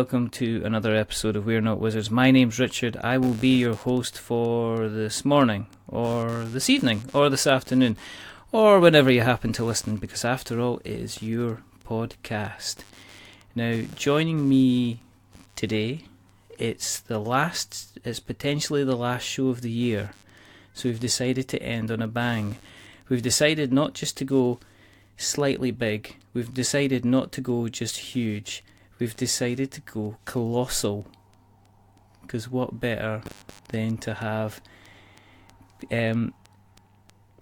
welcome to another episode of We're Not Wizards. My name's Richard. I will be your host for this morning, or this evening, or this afternoon, or whenever you happen to listen, because after all, it is your podcast. Now, joining me today, it's potentially the last show of the year, so we've decided to end on a bang. We've decided not just to go slightly big, we've decided not to go just huge, we've decided to go colossal, because what better than to have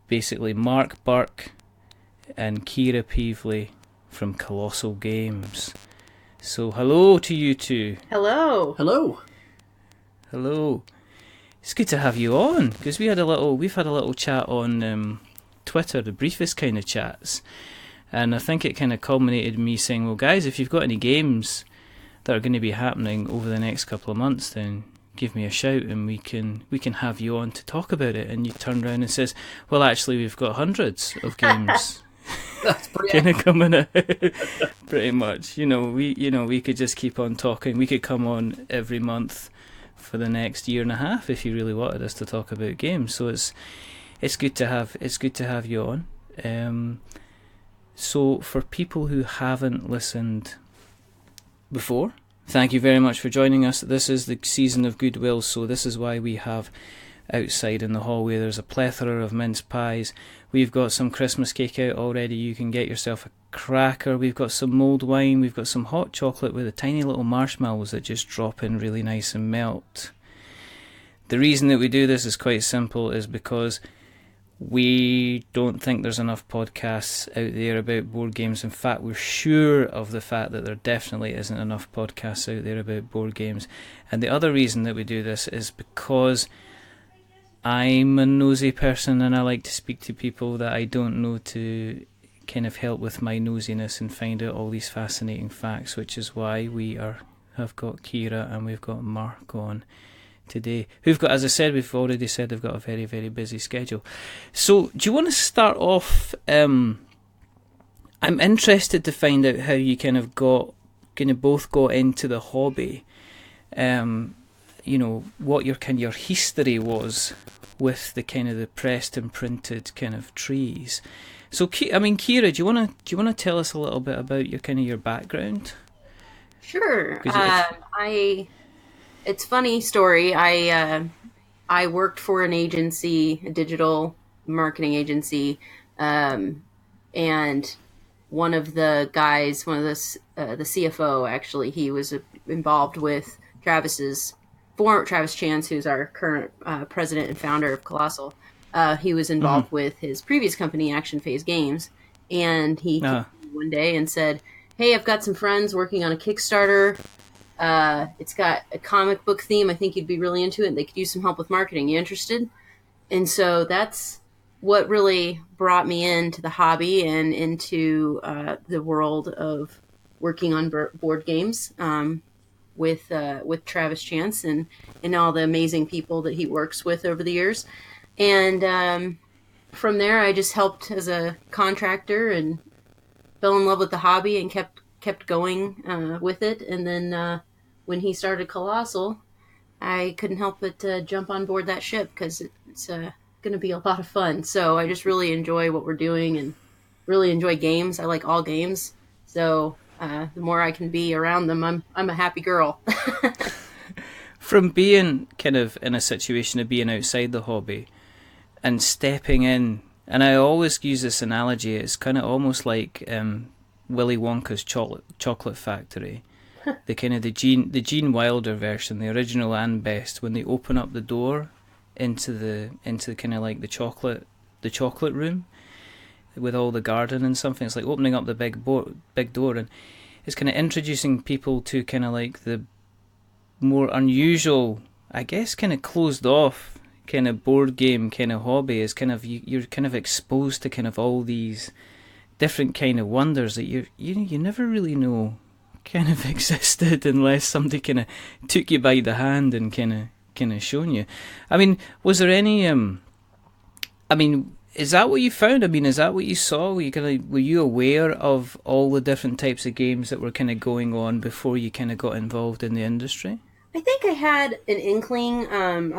basically Mark Burke and Kira Peavley from Kolossal Games. So hello to you two. Hello. Hello. Hello. It's good to have you on, because we've had a little chat on Twitter, the briefest kind of chats, and I think it kind of culminated in me saying, well guys, if you've got any games that are going to be happening over the next couple of months, then give me a shout and we can have you on to talk about it. And you turned around and says, well actually we've got hundreds of games That's kind of coming out. Pretty much, we could just keep on talking. We could come on every month for the next year and a half if you really wanted us to talk about games. So it's good to have you on. So for people who haven't listened before, thank you very much for joining us. This is the season of goodwill, so this is why we have outside in the hallway there's a plethora of mince pies. We've got some Christmas cake out already. You can get yourself a cracker. We've got some mulled wine. We've got some hot chocolate with the tiny little marshmallows that just drop in really nice and melt. The reason that we do this is quite simple, is because we don't think there's enough podcasts out there about board games. In fact, we're sure of the fact that there definitely isn't enough podcasts out there about board games. And the other reason that we do this is because I'm a nosy person and I like to speak to people that I don't know to kind of help with my nosiness and find out all these fascinating facts, which is why we have got Kira and we've got Mark on today, who've got, as I said, we've already said they've got a very, very busy schedule. So do you want to start off, I'm interested to find out how you both got into the hobby, what your history was with the pressed and printed kind of trees. So Kira, do you want to tell us a little bit about your background? Sure. It's a funny story. I worked for an agency, a digital marketing agency, and one of the guys, the CFO actually, he was involved with Travis Chance, who's our current president and founder of Kolossal. He was involved with his previous company, Action Phase Games, and he came one day and said, "Hey, I've got some friends working on a Kickstarter. It's got a comic book theme. I think you'd be really into it. And they could use some help with marketing. You interested?" And so that's what really brought me into the hobby and into the world of working on board games with Travis Chance and all the amazing people that he works with over the years. And from there, I just helped as a contractor and fell in love with the hobby and kept going with it. And then when he started Kolossal, I couldn't help but jump on board that ship because it's going to be a lot of fun. So I just really enjoy what we're doing and really enjoy games. I like all games. So the more I can be around them, I'm a happy girl. From being kind of in a situation of being outside the hobby and stepping in, and I always use this analogy, it's kind of almost like Willy Wonka's chocolate factory, the Gene Wilder version, the original and best. When they open up the door into kind of like the chocolate room with all the garden and something, it's like opening up the big door, and it's kind of introducing people to kind of like the more unusual, I guess, kind of closed off kind of board game kind of hobby. Is kind of you're kind of exposed to kind of all these different kind of wonders that you never really know kind of existed unless somebody kind of took you by the hand and kind of shown you. I mean, was there any is that what you found? I mean, is that what you saw? Were you aware of all the different types of games that were kind of going on before you kind of got involved in the industry? I think I had an inkling. I'm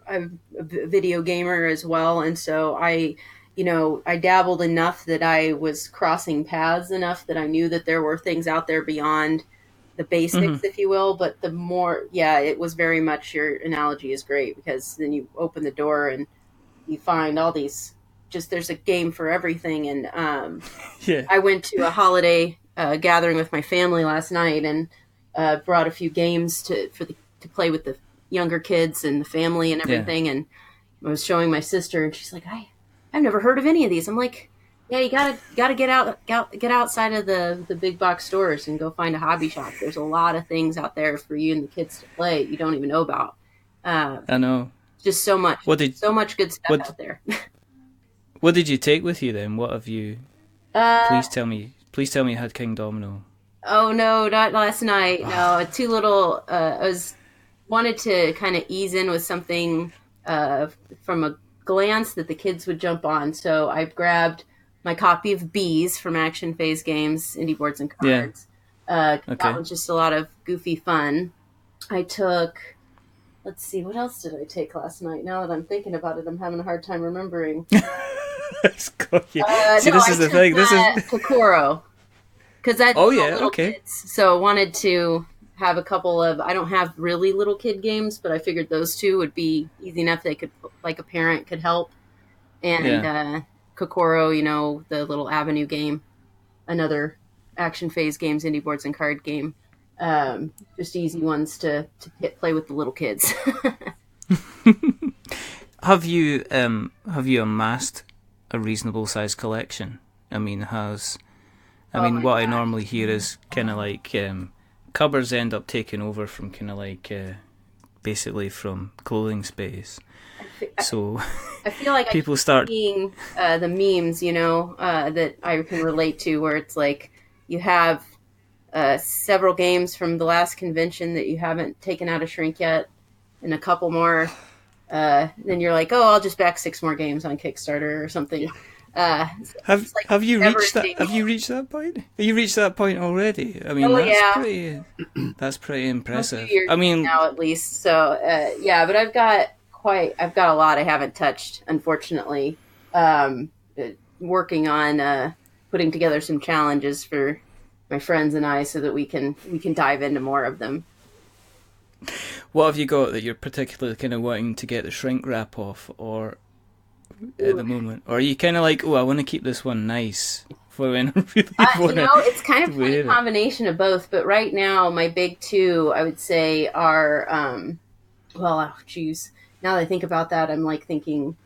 a video gamer as well, and so I dabbled enough that I was crossing paths enough that I knew that there were things out there beyond the basics, if you will. But the more, it was very much, your analogy is great, because then you open the door and you find all these, just, there's a game for everything. And I went to a holiday gathering with my family last night, and brought a few games to play with the younger kids and the family and everything. And I was showing my sister, and she's like, I've never heard of any of these. I'm like, yeah, you gotta get outside of the big box stores and go find a hobby shop. There's a lot of things out there for you and the kids to play you don't even know about. I know. Just so much. So much good stuff out there. What did you take with you then? What have you? Please tell me you had King Domino. Oh no, not last night. No, too little. I wanted to kind of ease in with something from a glance that the kids would jump on. So I grabbed my copy of Bees from Action Phase Games, Indie Boards and Cards. That was just a lot of goofy fun. I took, let's see, what else did I take last night? Now that I'm thinking about it, I'm having a hard time remembering. This is the thing. This is Kokoro. Because that's little kids. So I wanted to have a couple of, I don't have really little kid games, but I figured those two would be easy enough. They could, like a parent could help. And Kokoro, the little Avenue game, another Action Phase Games, Indie Boards and Card game. Just easy ones to play with the little kids. Have you amassed a reasonable sized collection? I mean, what I normally hear is kind of like cupboards end up taking over from kind of like basically from clothing space. So I feel like people start seeing the memes, that I can relate to, where it's like you have several games from the last convention that you haven't taken out of shrink yet, and a couple more. Then you're like, oh, I'll just back 6 more games on Kickstarter or something. Have you reached that? Have you reached that point? Have you reached that point already? I mean, that's pretty impressive. I mean, now at least. So but I've got a lot I haven't touched, unfortunately. Working on putting together some challenges for my friends and I, so that we can dive into more of them. What have you got that you're particularly kind of wanting to get the shrink wrap off, or at the moment? Or are you kind of like, I want to keep this one nice for when I really want to... it's kind of a combination of both, but right now my big two, I would say, are, now that I think about that, I'm like thinking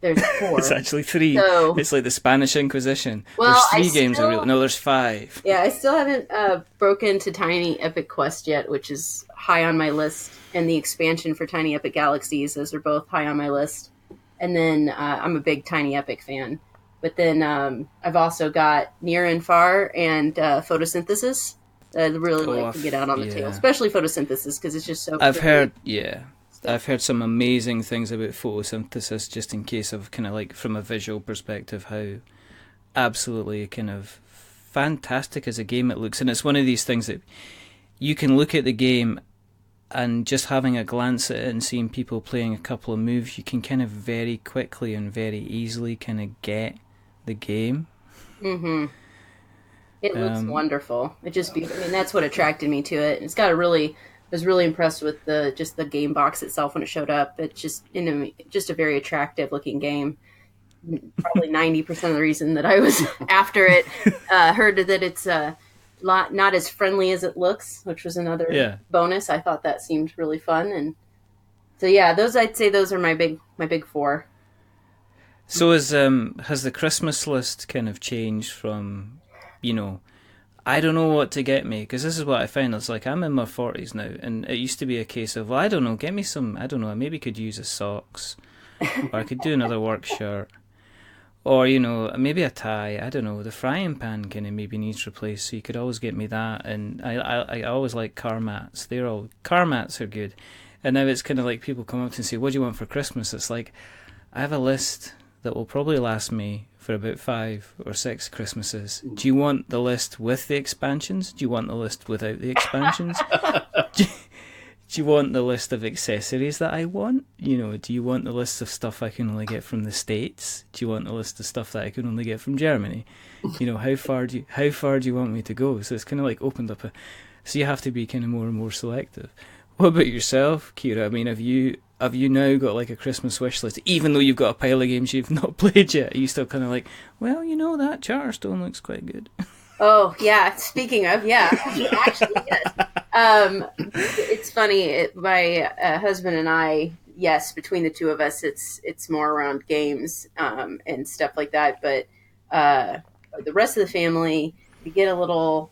there's 4. It's actually 3. So, it's like the Spanish Inquisition. Well, there's 3 games. No, there's 5. Yeah, I still haven't broken to Tiny Epic Quest yet, which is high on my list, and the expansion for Tiny Epic Galaxies. Those are both high on my list. And then I'm a big Tiny Epic fan. But then I've also got Near and Far and Photosynthesis. I'd really like to get out on the tail, especially Photosynthesis, because it's just so I've heard some amazing things about Photosynthesis, just in case of kind of like from a visual perspective, how absolutely kind of fantastic as a game it looks. And it's one of these things that you can look at the game and just having a glance at it and seeing people playing a couple of moves, you can kind of very quickly and very easly kind of get the game. Mm-hmm. It looks wonderful. That's what attracted me to it. It's got I was really impressed with the game box itself when it showed up. It's just a very attractive looking game. Probably 90% of the reason that I was after it. Heard that it's not as friendly as it looks, which was another bonus. I thought that seemed really fun, and so I'd say those are my big 4. So has the Christmas list kind of changed from, I don't know what to get me, because this is what I find. It's like I'm in my 40s now, and it used to be a case of, I don't know, get me some, I don't know, I maybe could use a socks, or I could do another work shirt, or, maybe a tie, I don't know, the frying pan kind of maybe needs replaced, so you could always get me that, and I always like car mats. Car mats are good, and now it's kind of like people come up to and say, what do you want for Christmas? It's like, I have a list that will probably last me for about 5 or 6 Christmases. Do you want the list with the expansions? Do you want the list without the expansions? Do you want the list of accessories that I want? Do you want the list of stuff I can only get from the States? Do you want the list of stuff that I can only get from Germany? How far do you want me to go? So it's kind of like opened up so you have to be kind of more and more selective. What about yourself, Kira? I mean, have you now got like a Christmas wish list, even though you've got a pile of games you've not played yet? Are you still kind of like, well, that Charterstone looks quite good? Oh, yeah. Speaking of, yeah. Actually, yes. It's funny. My husband and I, yes, between the two of us, it's more around games and stuff like that. But the rest of the family, we get a little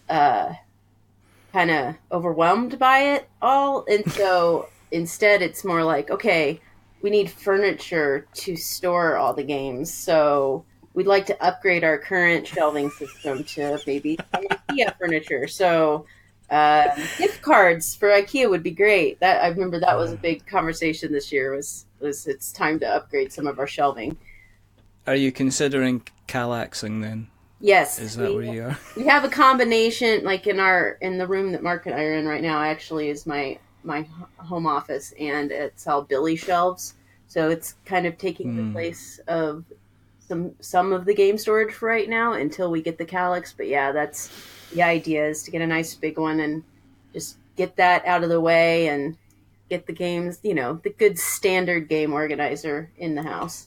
kind of overwhelmed by it all. And so instead, it's more like, okay, we need furniture to store all the games. So we'd like to upgrade our current shelving system to maybe some IKEA furniture. So gift cards for IKEA would be great. That I remember that was a big conversation this year. Was it's time to upgrade some of our shelving. Are you considering Kallaxing then? Yes. Is that where you are? We have a combination, like in the room that Mark and I are in right now. Actually, is my home office, and it's all Billy shelves. So it's kind of taking the place of some of the game storage for right now until we get the Kallax. But yeah, that's the idea, is to get a nice big one and just get that out of the way and get the games, the good standard game organizer in the house.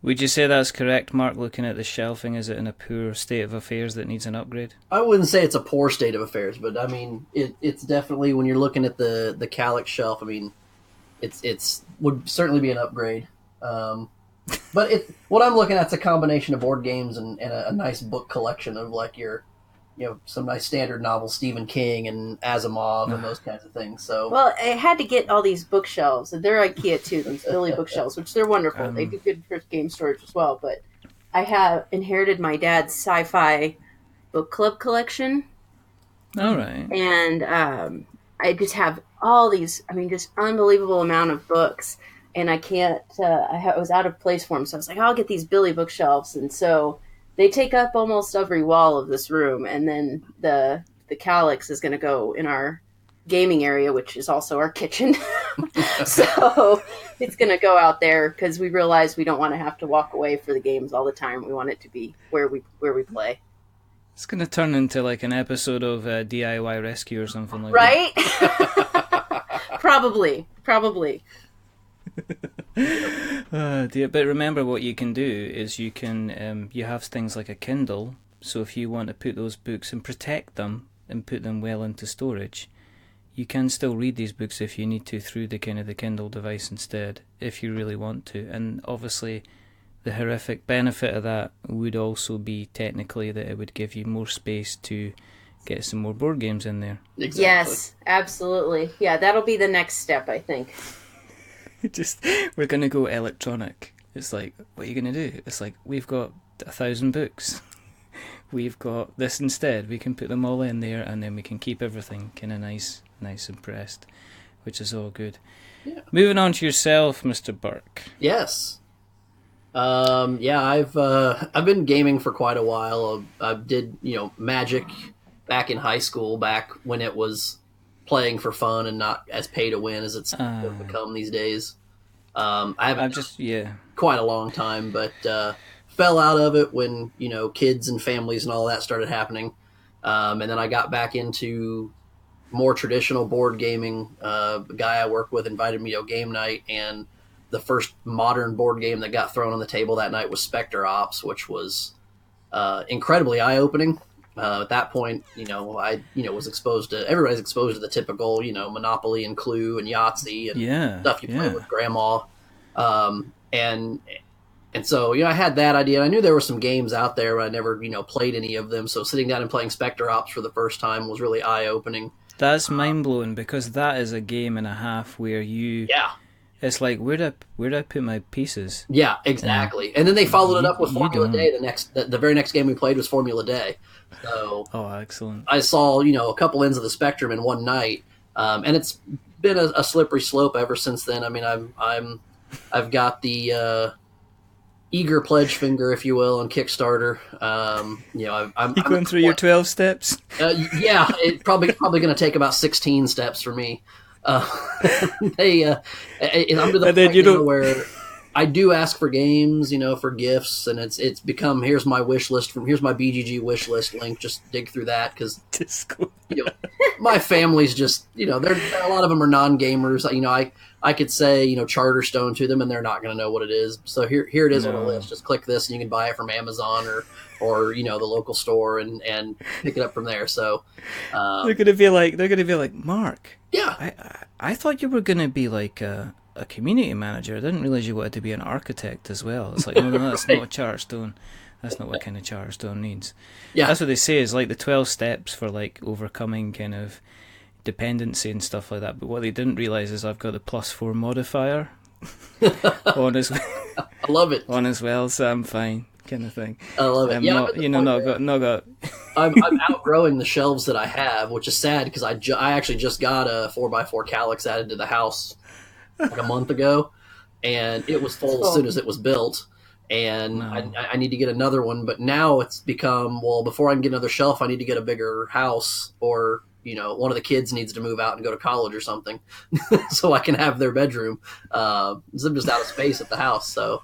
Would you say that's correct, Mark, looking at the shelving? Is it in a poor state of affairs that needs an upgrade? I wouldn't say it's a poor state of affairs, but I mean, it's definitely, when you're looking at the Kallax shelf, I mean, it's would certainly be an upgrade. But what I'm looking at is a combination of board games and a nice book collection of like some nice standard novels, Stephen King and Asimov and those kinds of things. So, well, I had to get all these bookshelves, and they're IKEA too, these Billy bookshelves, which they're wonderful. They do good for game storage as well. But I have inherited my dad's sci-fi book club collection. All right. And I just have all these, just unbelievable amount of books. And I can't, I was out of place for them. So I was like, I'll get these Billy bookshelves. And so they take up almost every wall of this room. And then the Kallax is going to go in our gaming area, which is also our kitchen. So it's going to go out there because we realize we don't want to have to walk away for the games all the time. We want it to be where we play. It's going to turn into like an episode of DIY Rescue or something like that. Right? Probably. But remember, what you can do is you can you have things like a Kindle. So if you want to put those books and protect them and put them well into storage, you can still read these books if you need to through the Kindle device instead, if you really want to. And obviously, the horrific benefit of that would also be technically that it would give you more space to get some more board games in there. Exactly. Yes, absolutely. Yeah, that'll be the next step, I think. We're going to go electronic. It's like, what are you going to do? It's like, we've got 1,000 books. We've got this instead. We can put them all in there, and then we can keep everything kind of nice and pressed, which is all good. Yeah. Moving on to yourself, Mr. Burke. Yes. I've been gaming for quite a while. I did, Magic back in high school, back when it was playing for fun and not as pay to win as it's become these days. I haven't quite a long time, but fell out of it when kids and families and all that started happening, and then I got back into more traditional board gaming. The guy I work with invited me to a game night, and the first modern board game that got thrown on the table that night was Spectre Ops, which was incredibly eye-opening. At that point, I was exposed to, everybody's exposed to the typical, Monopoly and Clue and Yahtzee and stuff you play with Grandma. And so, I had that idea. I knew there were some games out there, but I never, played any of them. So sitting down and playing Spectre Ops for the first time was really eye-opening. That's mind-blowing, because that is a game and a half where you... Yeah. It's like, where'd I put my pieces? Yeah, exactly. And then they followed it up with Formula Day. The very next game we played was Formula Day. So excellent. I saw, a couple ends of the spectrum in one night, and it's been a slippery slope ever since then. I mean, I'm I've got the eager pledge finger, if you will, on Kickstarter. I'm going through your 12 steps. Yeah, it probably going to take about 16 steps for me. I'm to the point now where I do ask for games, for gifts, and it's become here's my wish list here's my BGG wish list link. Just dig through that because my family's just they're a lot of them are non-gamers. I could say Charterstone to them and they're not going to know what it is. So here it is on the list. Just click this and you can buy it from Amazon or the local store and pick it up from there. So they're going to be like Mark. Yeah, I thought you were going to be like a community manager. I didn't realize you wanted to be an architect as well. It's like, no, that's not a Charterstone. That's not what kind of Charterstone needs. Yeah, that's what they say is like the 12 steps for like overcoming kind of dependency and stuff like that. But what they didn't realize is I've got the +4 modifier on as well. I love it on as well, so I'm fine, kind of thing. I love it. Not got. I'm outgrowing the shelves that I have, which is sad because I actually just got a 4x4 Calyx added to the house like a month ago, and it was full as soon as it was built. And I need to get another one, but now it's become, well, before I can get another shelf, I need to get a bigger house, or one of the kids needs to move out and go to college or something, so I can have their bedroom. I'm just out of space at the house, so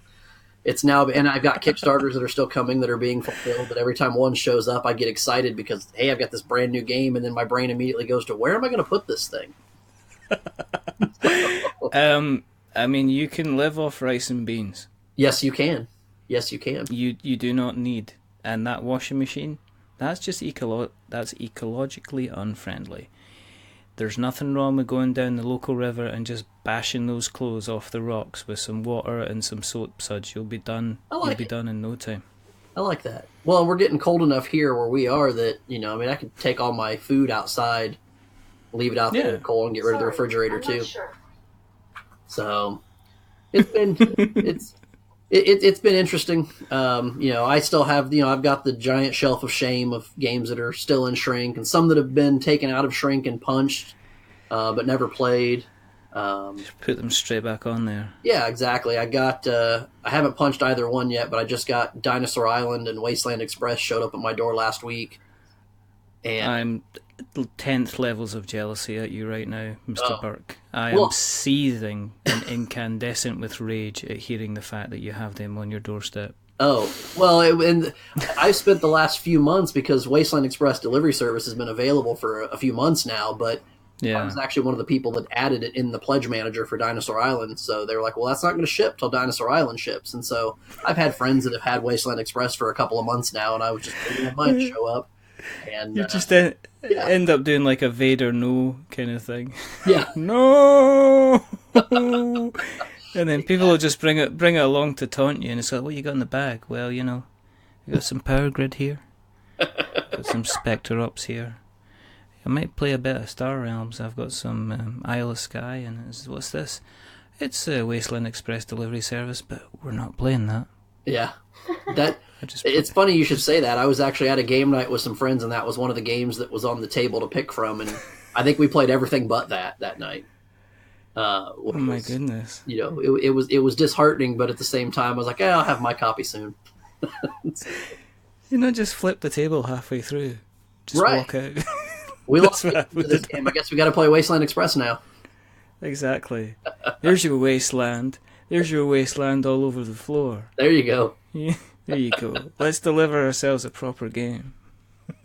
it's now. And I've got Kickstarters that are still coming that are being fulfilled. But every time one shows up, I get excited because hey, I've got this brand new game, and then my brain immediately goes to where am I going to put this thing? I mean, you can live off rice and beans. Yes, you can. Yes, you can. You do not need, and that washing machine, that's just that's ecologically unfriendly. There's nothing wrong with going down the local river and just bashing those clothes off the rocks with some water and some soap suds. You'll be done. You'll be done in no time. I like that. Well, we're getting cold enough here where we are that I could take all my food outside, leave it out there in the cold, and get rid of the refrigerator too. Sure. So it's been it's been interesting. I still have I've got the giant shelf of shame of games that are still in shrink, and some that have been taken out of shrink and punched, but never played. Just put them straight back on there. Yeah, exactly. I haven't punched either one yet, but I just got Dinosaur Island and Wasteland Express showed up at my door last week. And I'm 10th levels of jealousy at you right now, Mr. Burke. I am seething and incandescent with rage at hearing the fact that you have them on your doorstep. Oh, well, and I've spent the last few months because Wasteland Express delivery service has been available for a few months now, but I was actually one of the people that added it in the pledge manager for Dinosaur Island. So they were like, well, that's not going to ship till Dinosaur Island ships. And so I've had friends that have had Wasteland Express for a couple of months now, and I was just waiting for mine to show up. And you just end up doing like a Vader no kind of thing. Yeah. No! And then people will just bring it along to taunt you, and it's like, what you got in the bag? Well, I got some Power Grid here. Got some Spectre Ups here. I might play a bit of Star Realms. I've got some Isle of Skye, and what's this? It's a Wasteland Express delivery service, but we're not playing that. Yeah. It's funny you should say that. I was actually at a game night with some friends, and that was one of the games that was on the table to pick from, and I think we played everything but that night. Oh my goodness! It was disheartening, but at the same time, I was like, I'll have my copy soon. Just flip the table halfway through, just walk out. We lost this game. I guess we got to play Wasteland Express now. Exactly. There's your wasteland. There's your wasteland all over the floor. There you go. Yeah, there you go. Let's deliver ourselves a proper game.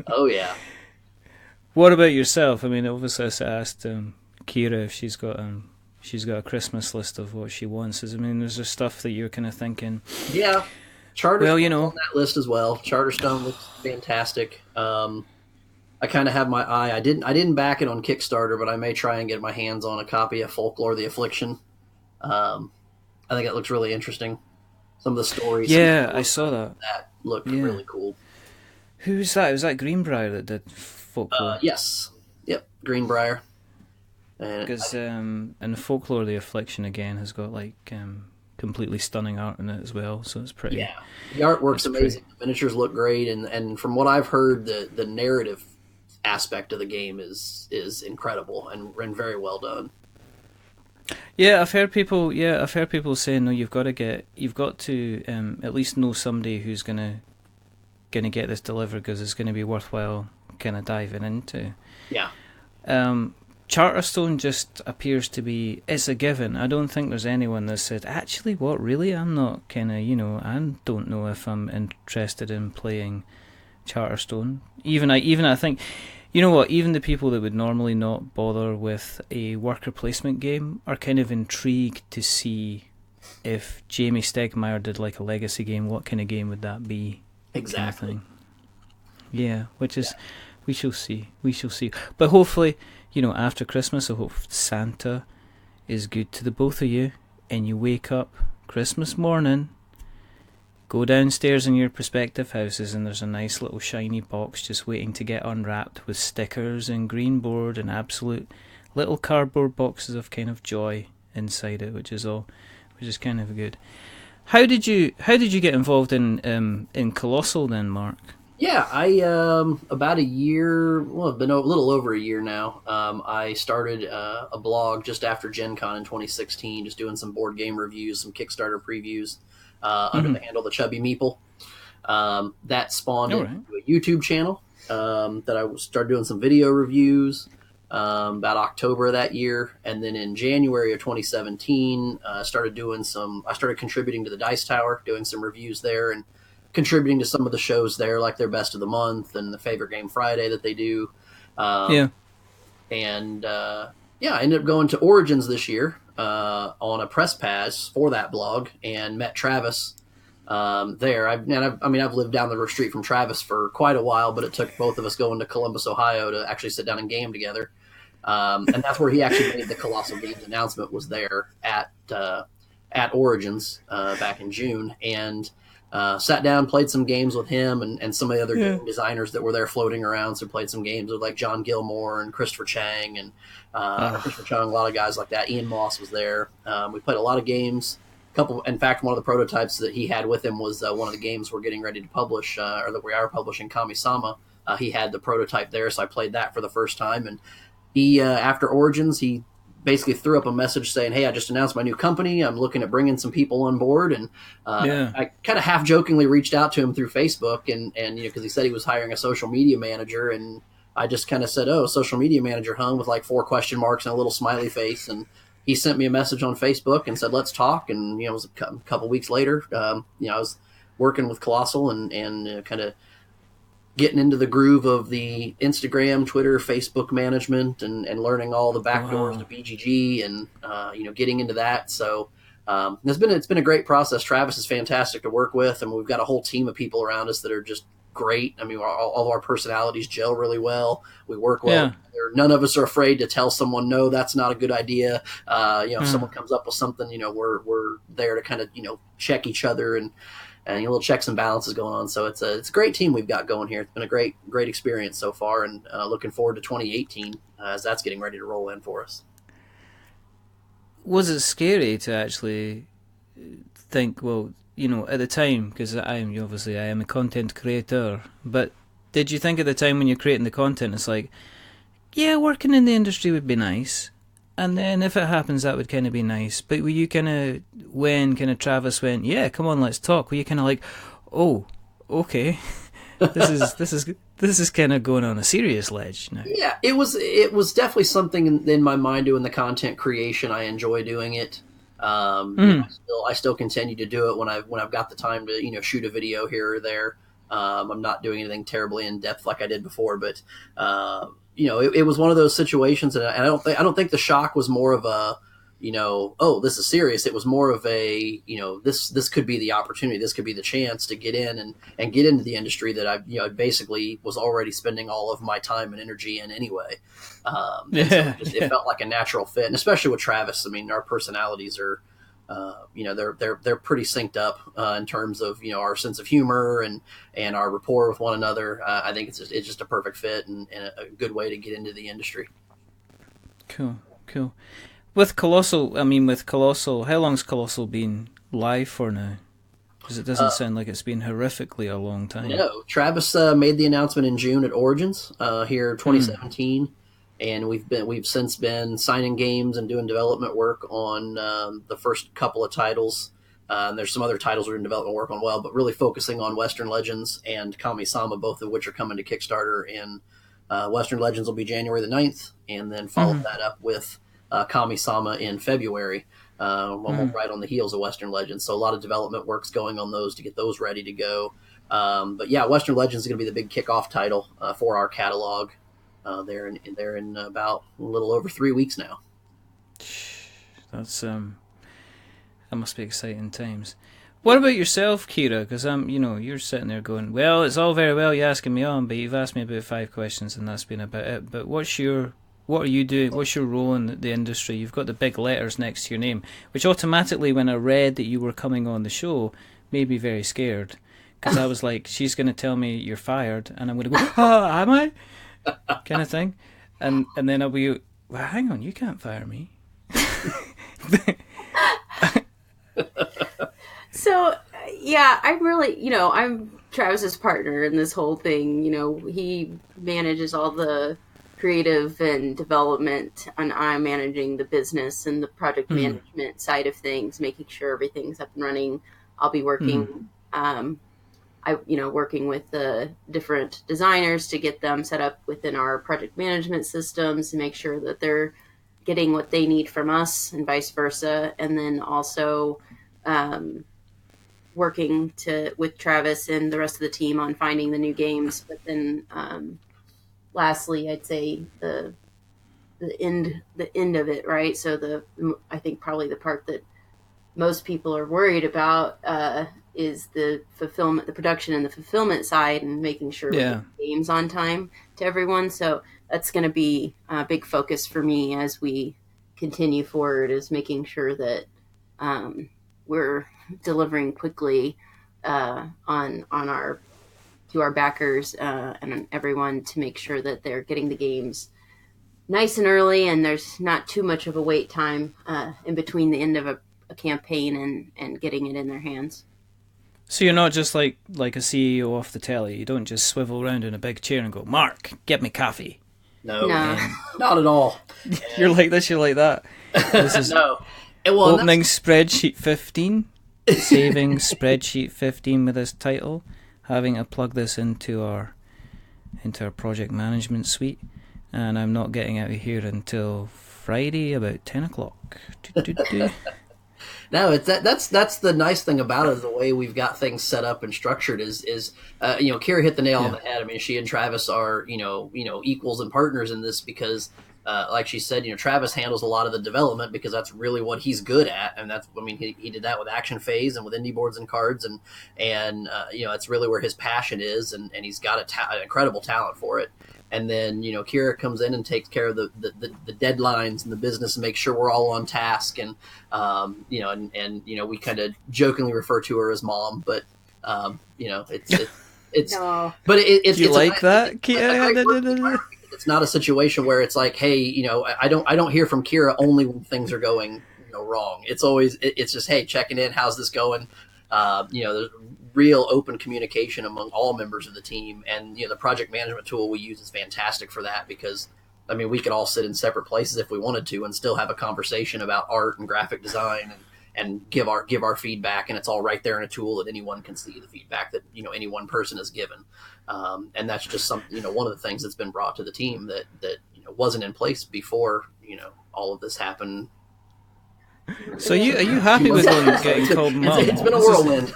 Oh, yeah. What about yourself? I mean, obviously I asked Kira if she's got a Christmas list of what she wants. I mean, is there stuff that you're kind of thinking? Yeah. Charterstone on that list as well. Charterstone looks fantastic. I kind of have my eye. I didn't back it on Kickstarter, but I may try and get my hands on a copy of Folklore: The Affliction. I think it looks really interesting. Some of the stories. Yeah, I saw that. That looked really cool. Who's that? Was that Greenbrier that did Folklore? Yes. Yep, Greenbrier. Because and Folklore: The Affliction again has got like completely stunning art in it as well, so it's pretty. Yeah, the artwork's amazing. The miniatures look great, and from what I've heard, the narrative aspect of the game is incredible and very well done. Yeah, I've heard people. Yeah, I've heard people saying, no, you've got to at least know somebody who's gonna get this delivered because it's gonna be worthwhile kind of diving into. Yeah. Charterstone just appears to be, it's a given. I don't think there's anyone that said, actually, what, really? I'm not kind of, I don't know if I'm interested in playing Charterstone. Even I think, you know what, even the people that would normally not bother with a worker placement game are kind of intrigued to see if Jamie Stegmaier did like a legacy game, what kind of game would that be? Exactly. Kind of thing. Yeah, which is, we shall see. But hopefully, after Christmas, I hope Santa is good to the both of you, and you wake up Christmas morning, go downstairs in your prospective houses, and there's a nice little shiny box just waiting to get unwrapped with stickers and green board and absolute little cardboard boxes of kind of joy inside it, which is kind of good. How did you get involved in Kolossal then, Mark? Yeah, I about a year, well, it's been a little over a year now. I started a blog just after Gen Con in 2016, just doing some board game reviews, some Kickstarter previews under the handle The Chubby Meeple. That spawned into a YouTube channel that I started doing some video reviews about October of that year. And then in January of 2017, I started contributing to the Dice Tower, doing some reviews there, and contributing to some of the shows there, like their Best of the Month and the Favorite Game Friday that they do. I ended up going to Origins this year on a press pass for that blog and met Travis there. I've lived down the street from Travis for quite a while, but it took both of us going to Columbus, Ohio to actually sit down and game together. And that's where he actually made the Kolossal Games announcement, was there at Origins back in June. And sat down, played some games with him and some of the other game designers that were there floating around. So played some games with like John Gilmore and Christopher Chang and Christopher Chung, a lot of guys like that. Ian Moss was there. We played a lot of games. In fact, one of the prototypes that he had with him was one of the games we're getting ready to publish, or that we are publishing, Kami-sama. He had the prototype there, so I played that for the first time. And he, after Origins, he basically threw up a message saying, "Hey, I just announced my new company. I'm looking at bringing some people on board." And I kind of half jokingly reached out to him through Facebook, and because he said he was hiring a social media manager, and I just kind of said, "Oh, social media manager," hung with like 4 question marks and a little smiley face. And he sent me a message on Facebook and said, "Let's talk." And it was a couple weeks later. I was working with Kolossal and kind of getting into the groove of the Instagram, Twitter, Facebook management, and learning all the backdoors to BGG, and getting into that. So it's been a great process. Travis is fantastic to work with, and we've got a whole team of people around us that are just great. I mean, all of our personalities gel really well. We work well together. None of us are afraid to tell someone, "No, that's not a good idea." If someone comes up with something, we're there to kind of check each other and little checks and balances going on. So it's a great team we've got going here. It's been a great experience so far, and looking forward to 2018 as that's getting ready to roll in for us. Was it scary to actually think, well, at the time, because I am a content creator, but did you think at the time when you're creating the content, it's like, yeah, working in the industry would be nice, and then if it happens, that would kind of be nice. But were you when Travis went, "Yeah, come on, let's talk," were you kind of like, "Oh, okay, this is kind of going on a serious ledge now"? Yeah, it was definitely something in my mind doing the content creation. I enjoy doing it. I still continue to do it when I've got the time to shoot a video here or there. I'm not doing anything terribly in depth like I did before, but it was one of those situations, and I don't think the shock was more of a, "Oh, this is serious." It was more of a, this could be the opportunity, this could be the chance to get in and get into the industry that I basically was already spending all of my time and energy in anyway. It felt like a natural fit, and especially with Travis. I mean, our personalities are, they're pretty synced up in terms of our sense of humor and our rapport with one another. I think it's just a perfect fit and a good way to get into the industry. Cool. With Kolossal, how long's Kolossal been live for now? Because it doesn't sound like it's been horrifically a long time. No, Travis made the announcement in June at Origins here 2017. and we've since been signing games and doing development work on the first couple of titles. And there's some other titles we're in development work on well, but really focusing on Western Legends and Kami-sama, both of which are coming to Kickstarter. And Western Legends will be January the 9th, and then follow that up with Kami-sama in February, almost right on the heels of Western Legends. So a lot of development work's going on those to get those ready to go. But yeah, Western Legends is going to be the big kickoff title for our catalog. They're in about a little over 3 weeks now. That's that must be exciting times. What about yourself, Kira? Because you're sitting there going, well, it's all very well you asking me on, but you've asked me about 5 questions and that's been about it. But what are you doing? What's your role in the industry? You've got the big letters next to your name, which automatically, when I read that you were coming on the show, made me very scared. Because I was like, she's going to tell me you're fired, and I'm going to go, oh, am I? Kind of thing. And then I'll be, well, hang on, you can't fire me. So, yeah, I'm really, I'm Travis's partner in this whole thing. He manages all the creative and development, and I'm managing the business and the project management side of things, making sure everything's up and running. I'll be working, working with the different designers to get them set up within our project management systems to make sure that they're getting what they need from us and vice versa. And then also, working with Travis and the rest of the team on finding the new games. But then, lastly, I'd say the end of it, right? So I think probably the part that most people are worried about is the fulfillment, the production and the fulfillment side, and making sure we get games on time to everyone. So that's going to be a big focus for me as we continue forward, is making sure that we're delivering quickly to our backers and everyone, to make sure that they're getting the games nice and early, and there's not too much of a wait time in between the end of a campaign and getting it in their hands. So you're not just like a CEO off the telly. You don't just swivel around in a big chair and go, Mark, get me coffee. No. Not at all. You're like this, you're like that. This is opening spreadsheet 15, saving spreadsheet 15 with this title, having to plug this into our project management suite, and I'm not getting out of here until Friday about 10 o'clock. No, that's the nice thing about it, is the way we've got things set up and structured is Kira hit the nail on the head. I mean, she and Travis are equals and partners in this, because like she said, Travis handles a lot of the development because that's really what he's good at, and he did that with Action Phase and with indie boards and cards, and it's really where his passion is, and he's got an incredible talent for it. And then, Kira comes in and takes care of the deadlines and the business and makes sure we're all on task. And, we kind of jokingly refer to her as mom, but, it's, no. But it's, you it's like that? It's not a situation where it's like, hey, I don't hear from Kira only when things are going, wrong. It's always, it's just, hey, checking in. How's this going? There's real open communication among all members of the team, and the project management tool we use is fantastic for that, because we could all sit in separate places if we wanted to and still have a conversation about art and graphic design and give our feedback, and it's all right there in a tool that anyone can see the feedback that any one person has given, and that's just one of the things that's been brought to the team that wasn't in place before all of this happened. So are you happy with getting called mum? It's been a whirlwind.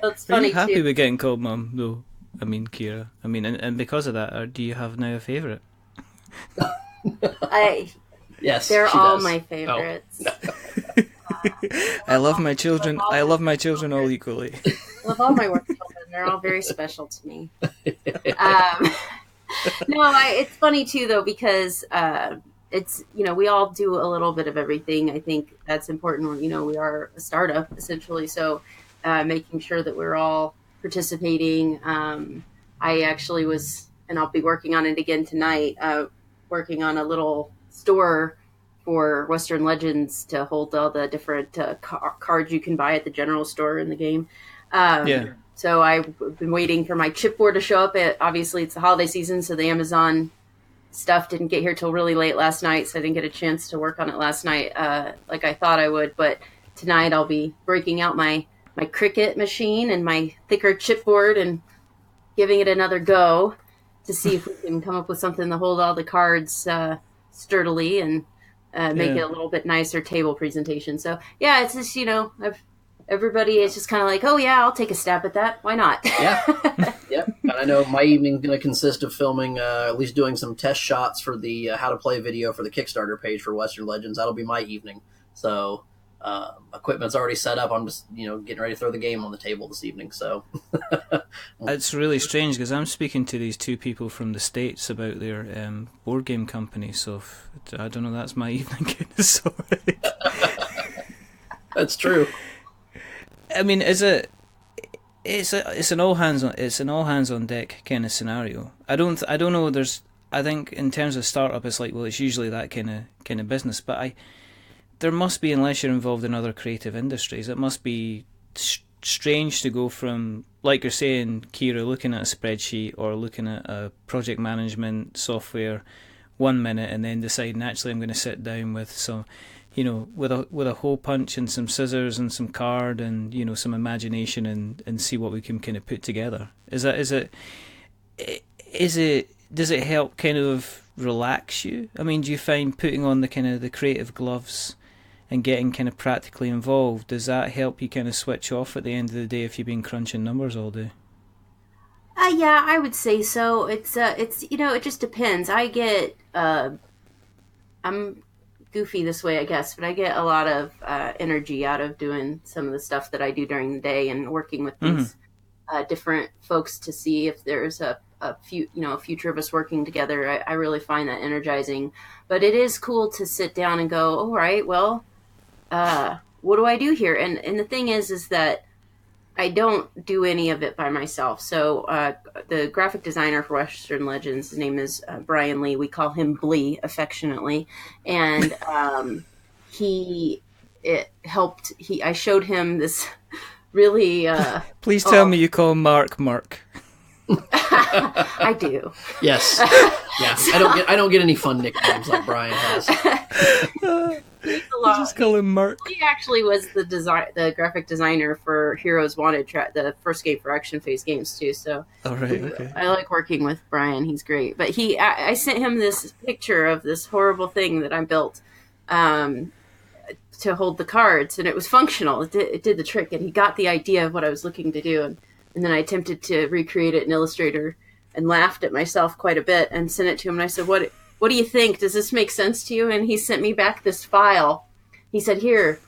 That's funny. Are you happy with getting called mum, though? Kira. And because of that, do you have now a favourite? Yes, they're all does. My favorites. Oh. I love my children. I love my children all equally. I love all my work children. They're all very special to me. It's funny too, though, because it's we all do a little bit of everything. I think that's important. We are a startup essentially, so making sure that we're all participating. I actually was, and I'll be working on it again tonight. Working on a little store for Western Legends to hold all the different cards you can buy at the general store in the game. So I've been waiting for my chipboard to show up. Obviously, it's the holiday season, so the Amazon stuff didn't get here till really late last night, so I didn't get a chance to work on it last night like I thought I would. But tonight I'll be breaking out my Cricut machine and my thicker chipboard and giving it another go to see if we can come up with something to hold all the cards sturdily and make it a little bit nicer table presentation. So yeah, it's just, everybody is just kind of like, oh yeah, I'll take a stab at that. Why not? Yeah. Yep. And I know my evening's going to consist of filming, at least doing some test shots for the how to play video for the Kickstarter page for Western Legends. That'll be my evening. So equipment's already set up. I'm just, getting ready to throw the game on the table this evening. So it's really strange because I'm speaking to these two people from the States about their board game company. So I don't know, that's my evening kind of sorted. That's true. I mean, it's an all hands on deck kind of scenario. I don't know. I think in terms of startup, it's like, well, it's usually that kind of business. But there must be, unless you're involved in other creative industries, it must be strange to go from, like you're saying, Kira, looking at a spreadsheet or looking at a project management software 1 minute and then deciding, actually, I'm going to sit down with some, with a hole punch and some scissors and some card and, some imagination and see what we can kind of put together. Does it help kind of relax you? I mean, do you find putting on the kind of the creative gloves and getting kind of practically involved, does that help you kind of switch off at the end of the day if you've been crunching numbers all day? Yeah, I would say so. It's it just depends. I get I'm goofy this way, I guess, but I get a lot of energy out of doing some of the stuff that I do during the day and working with these different folks to see if there's a future of us working together. I really find that energizing. But it is cool to sit down and go, all right, well, what do I do here? And the thing is that I don't do any of it by myself. So the graphic designer for Western Legends, his name is Brian Lee. We call him Blee affectionately. And I showed him this really... Please tell me you call him Mark. I do. Yes. Yeah. I don't get any fun nicknames like Brian has. Just call him Mark. He actually was the graphic designer for Heroes Wanted, the first game for Action Phase Games too. So okay. I like working with Brian. He's great. But I sent him this picture of this horrible thing that I built to hold the cards, and it was functional. It did the trick, and he got the idea of what I was looking to do. And then I attempted to recreate it in Illustrator and laughed at myself quite a bit and sent it to him. And I said, what do you think? Does this make sense to you? And he sent me back this file. He said, here,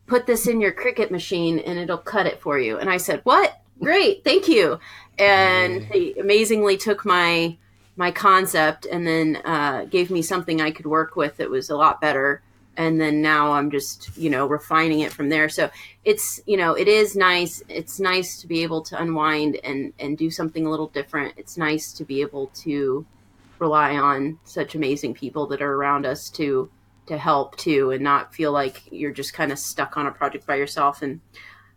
put this in your Cricut machine and it'll cut it for you. And I said, what? Great. Thank you. And he amazingly took my concept and then gave me something I could work with that was a lot better. And then now I'm just, refining it from there. So it's, it is nice. It's nice to be able to unwind and do something a little different. It's nice to be able to rely on such amazing people that are around us to help too, and not feel like you're just kind of stuck on a project by yourself. And,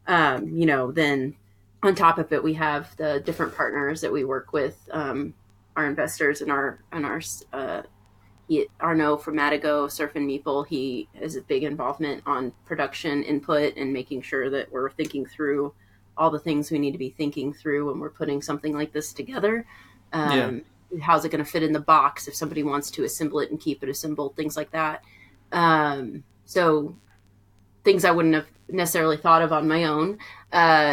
then on top of it, we have the different partners that we work with, our investors and our Arnaud from Matago, Surf and Meeple, he has a big involvement on production input and making sure that we're thinking through all the things we need to be thinking through when we're putting something like this together. How's it going to fit in the box if somebody wants to assemble it and keep it assembled, things like that. So things I wouldn't have necessarily thought of on my own.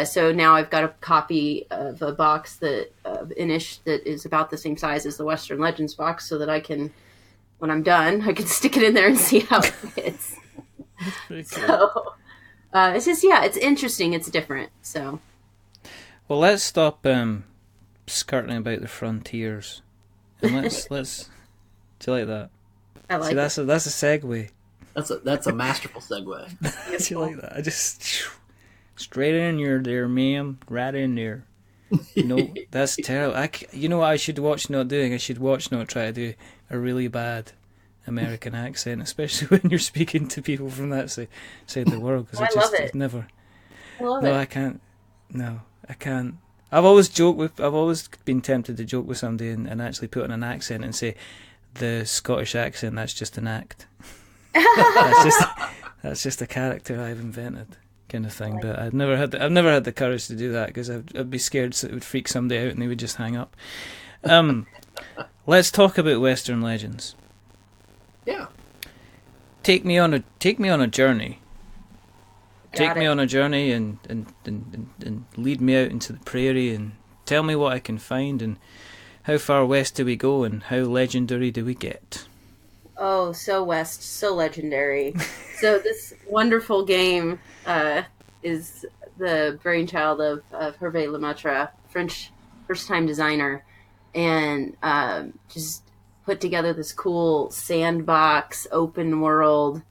So now I've got a copy of a box that Inish that is about the same size as the Western Legends box, so that I can, when I'm done, I can stick it in there and see how it fits. That's pretty cool. So it's just, it's interesting. It's different. So, well, let's stop skirting about the frontiers, and let's. Do you like that? I like. See, that's a segue. That's a masterful segue. Do you like that? I just straight in there, ma'am, right in there. No, that's terrible. You know what I should watch not doing? I should watch not try to do a really bad American accent, especially when you're speaking to people from that side of the world. Because I love it. Never. I love it. I can't. No, I can't. I've always been tempted to joke with somebody and actually put on an accent and say, the Scottish accent, that's just an act. That's just a character I've invented, kind of thing. But I've never had the courage to do that, because I'd be scared that it would freak somebody out and they would just hang up. Let's talk about Western Legends. Yeah. Take me on a journey. Take me on a journey and lead me out into the prairie and tell me what I can find, and how far west do we go, and how legendary do we get? Oh, so west, so legendary. So this wonderful game is the brainchild of Hervé Lemaitre, French first-time designer, and just put together this cool sandbox, open world,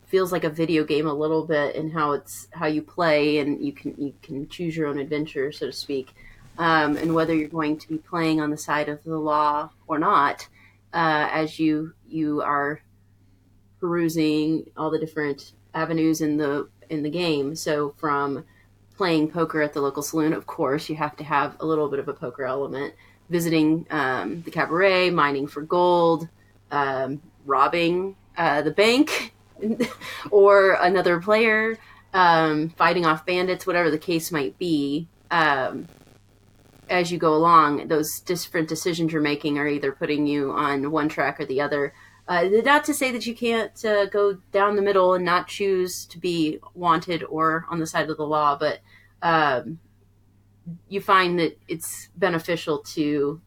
feels like a video game a little bit in how you play, and you can choose your own adventure, so to speak, and whether you're going to be playing on the side of the law or not, as you are perusing all the different avenues in the game. So from playing poker at the local saloon, of course, you have to have a little bit of a poker element. Visiting the cabaret, mining for gold, robbing the bank or another player, fighting off bandits, whatever the case might be. As you go along, those different decisions you're making are either putting you on one track or the other. Not to say that you can't go down the middle and not choose to be wanted or on the side of the law, but you find that it's beneficial to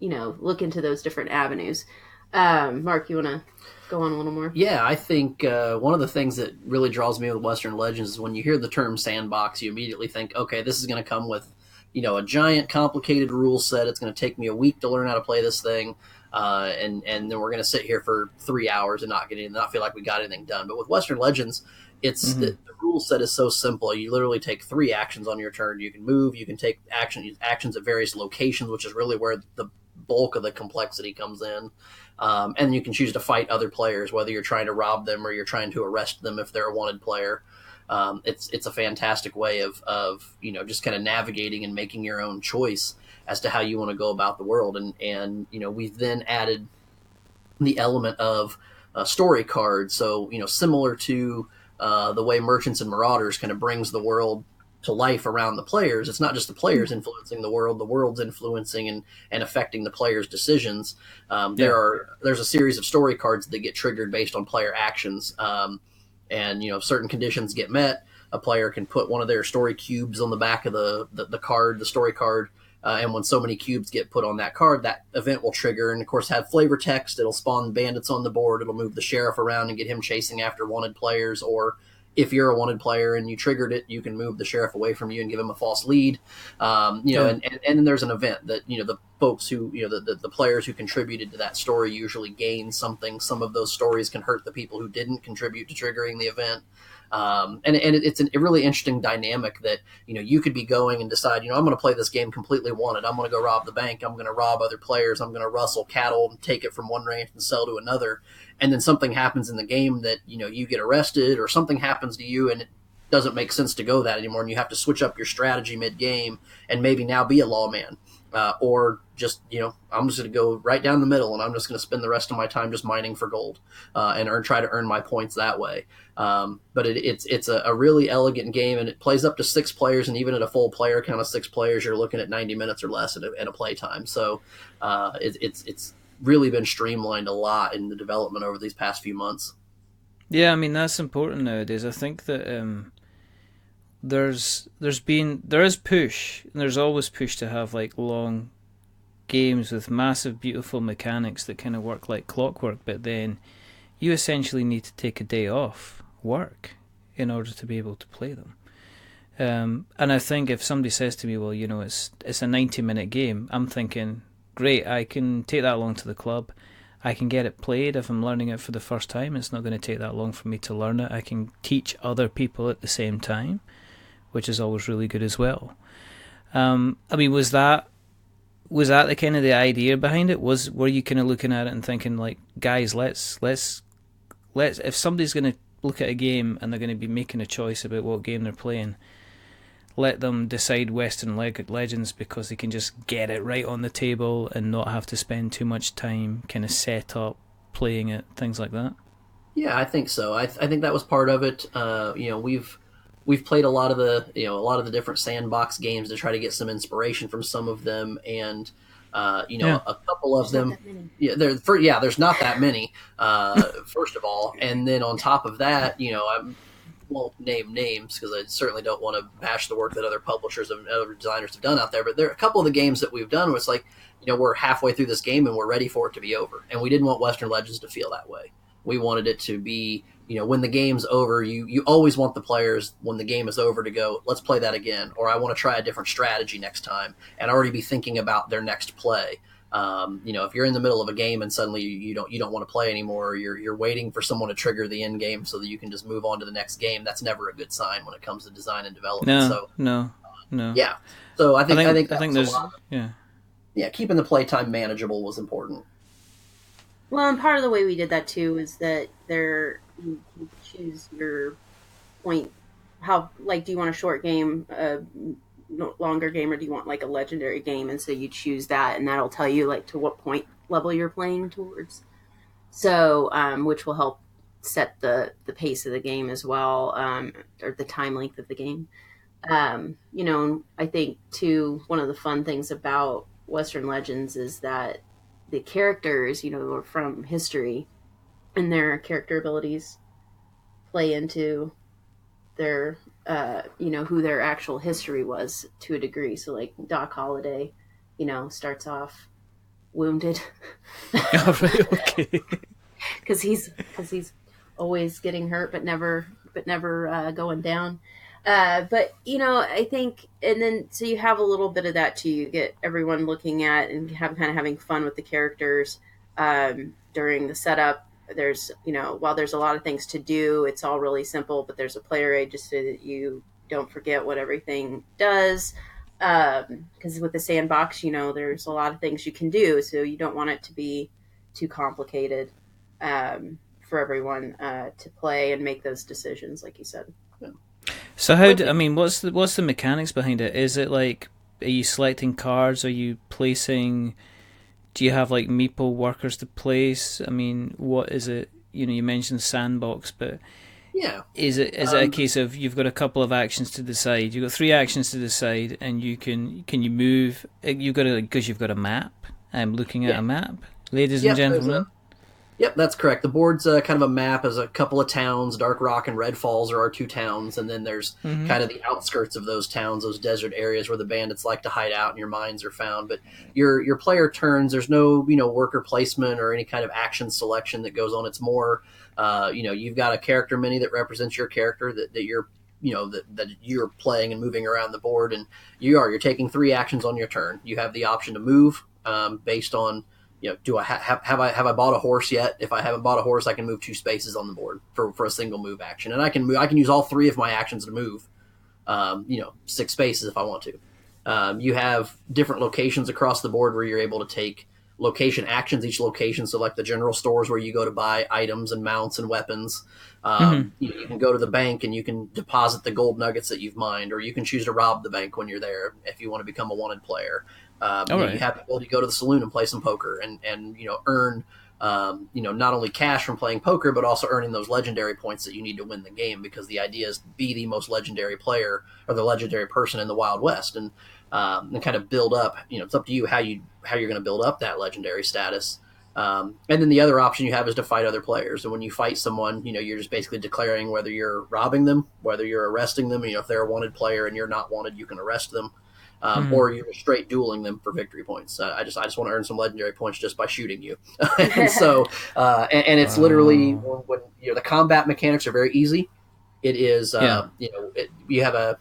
look into those different avenues. Mark, you want to go on a little more? Yeah, I think one of the things that really draws me with Western Legends is when you hear the term sandbox, you immediately think, okay, this is going to come with a giant complicated rule set. It's going to take me a week to learn how to play this thing, and then we're going to sit here for 3 hours and not feel like we got anything done. But with Western Legends, it's the rule set is so simple. You literally take 3 actions on your turn. You can move, you can take actions at various locations, which is really where the bulk of the complexity comes in. And you can choose to fight other players, whether you're trying to rob them or you're trying to arrest them if they're a wanted player. It's a fantastic way of just kind of navigating and making your own choice as to how you want to go about the world. And we've then added the element of story cards. So, similar to the way Merchants and Marauders kind of brings the world to life around the players. It's not just the players influencing the world's influencing and affecting the players' decisions. There's a series of story cards that get triggered based on player actions. And if certain conditions get met, a player can put one of their story cubes on the back of the story card. And when so many cubes get put on that card, that event will trigger and, of course, have flavor text. It'll spawn bandits on the board. It'll move the sheriff around and get him chasing after wanted players. Or if you're a wanted player and you triggered it, you can move the sheriff away from you and give him a false lead. And then there's an event that, the folks who, the players who contributed to that story usually gain something. Some of those stories can hurt the people who didn't contribute to triggering the event. And it's a really interesting dynamic that, you could be going and decide, I'm going to play this game completely wanted. I'm going to go rob the bank. I'm going to rob other players. I'm going to rustle cattle and take it from one ranch and sell to another. And then something happens in the game that, you get arrested or something happens to you and it doesn't make sense to go that anymore. And you have to switch up your strategy mid-game and maybe now be a lawman. Or just, I'm just going to go right down the middle and I'm just going to spend the rest of my time just mining for gold and try to earn my points that way. But it's a really elegant game, and it plays up to 6 players, and even at a full player count of 6 players, you're looking at 90 minutes or less at a play time. So it's really been streamlined a lot in the development over these past few months. Yeah, I mean, that's important nowadays. I think that there is push, and there's always push to have like long games with massive, beautiful mechanics that kind of work like clockwork, but then you essentially need to take a day off work in order to be able to play them. And I think if somebody says to me, well, it's a 90-minute game, I'm thinking, great, I can take that long to the club. I can get it played if I'm learning it for the first time. It's not going to take that long for me to learn it. I can teach other people at the same time, which is always really good as well. I mean, was that the kind of the idea behind it? Were you kind of looking at it and thinking like, guys, let's if somebody's going to look at a game and they're going to be making a choice about what game they're playing, let them decide Western Legends because they can just get it right on the table and not have to spend too much time kind of set up, playing it, things like that? Yeah, I think so. I think that was part of it. We've played a lot of the different sandbox games to try to get some inspiration from some of them, and a couple of them. There's not that many. First of all, and then on top of that, I won't name names because I certainly don't want to bash the work that other publishers and other designers have done out there. But there are a couple of the games that we've done where it's like, we're halfway through this game and we're ready for it to be over, and we didn't want Western Legends to feel that way. We wanted it to be, when the game's over, you always want the players, when the game is over, to go, let's play that again, or I want to try a different strategy next time, and already be thinking about their next play. If you're in the middle of a game and suddenly you don't want to play anymore, you're waiting for someone to trigger the end game so that you can just move on to the next game. That's never a good sign when it comes to design and development. No. Yeah. So I think there's keeping the playtime manageable was important. Well, and part of the way we did that too is that you choose your point. How, like, do you want a short game, a longer game, or do you want like a legendary game? And so you choose that, and that'll tell you like to what point level you're playing towards. So, which will help set the pace of the game as well, or the time length of the game. I think too, one of the fun things about Western Legends is that the characters, are from history, and their character abilities play into their, who their actual history was to a degree. So like Doc Holliday, starts off wounded. Oh, right, okay. Because he's always getting hurt, but never going down. But I think, and then so you have a little bit of that too. You get everyone looking at and having fun with the characters during the setup. There's while there's a lot of things to do, it's all really simple. But there's a player aid just so that you don't forget what everything does. Because with the sandbox, there's a lot of things you can do, so you don't want it to be too complicated for everyone to play and make those decisions, like you said. Yeah. So what's the mechanics behind it? Is it like, are you selecting cards? Are you placing? Do you have like meeple workers to place? What is it? You mentioned sandbox, but yeah, is it a case of you've got a couple of actions to decide? You've got 3 actions to decide, and can you move? You've got because you've got a map. I'm looking at a map, ladies and gentlemen. Yep, that's correct. The board's kind of a map as a couple of towns. Dark Rock and Red Falls are our 2 towns, and then there's kind of the outskirts of those towns, those desert areas where the bandits like to hide out and your mines are found. But your player turns, there's no worker placement or any kind of action selection that goes on. It's more, you've got a character mini that represents your character that you're that you're playing and moving around the board, and you're taking 3 actions on your turn. You have the option to move based on. Do I have I bought a horse yet? If I haven't bought a horse, I can move 2 spaces on the board for a single move action, and I can use all 3 of my actions to move, 6 spaces if I want to. You have different locations across the board where you're able to take location actions. Each location, so like the general stores where you go to buy items and mounts and weapons. You can go to the bank and you can deposit the gold nuggets that you've mined, or you can choose to rob the bank when you're there if you want to become a wanted player. You have the ability to go to the saloon and play some poker and earn not only cash from playing poker, but also earning those legendary points that you need to win the game, because the idea is to be the most legendary player or the legendary person in the Wild West, and kind of build up. It's up to you how you're going to build up that legendary status. And then the other option you have is to fight other players. And when you fight someone, you're just basically declaring whether you're robbing them, whether you're arresting them. If they're a wanted player and you're not wanted, you can arrest them. Or you're straight dueling them for victory points. I just want to earn some legendary points just by shooting you. And so, and it's literally when the combat mechanics are very easy. It is, you have a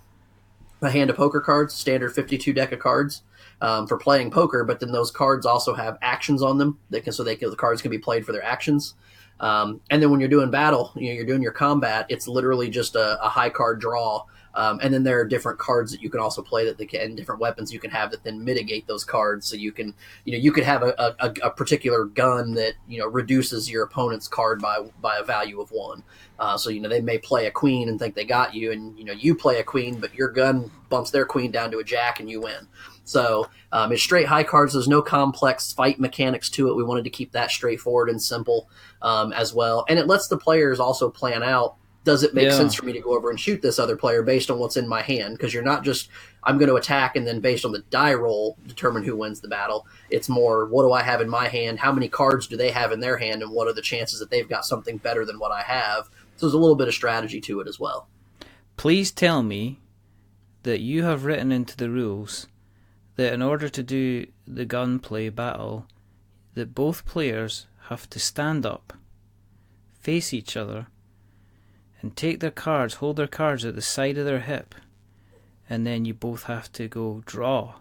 hand of poker cards, standard 52 deck of cards for playing poker, but then those cards also have actions on them. The cards can be played for their actions. And then when you're doing battle, you're doing your combat. It's literally just a high card draw And then there are different cards that you can also play and different weapons you can have that then mitigate those cards. So you can, you could have a particular gun that, reduces your opponent's card by a value of 1. So, they may play a queen and think they got you, and, you play a queen, but your gun bumps their queen down to a jack and you win. So it's straight high cards. There's no complex fight mechanics to it. We wanted to keep that straightforward and simple as well. And it lets the players also plan out, does it make sense for me to go over and shoot this other player based on what's in my hand? Because you're not just, I'm going to attack and then based on the die roll, determine who wins the battle. It's more, what do I have in my hand? How many cards do they have in their hand? And what are the chances that they've got something better than what I have? So there's a little bit of strategy to it as well. Please tell me that you have written into the rules that in order to do the gunplay battle, that both players have to stand up, face each other, and take their cards, hold their cards at the side of their hip, and then you both have to go draw.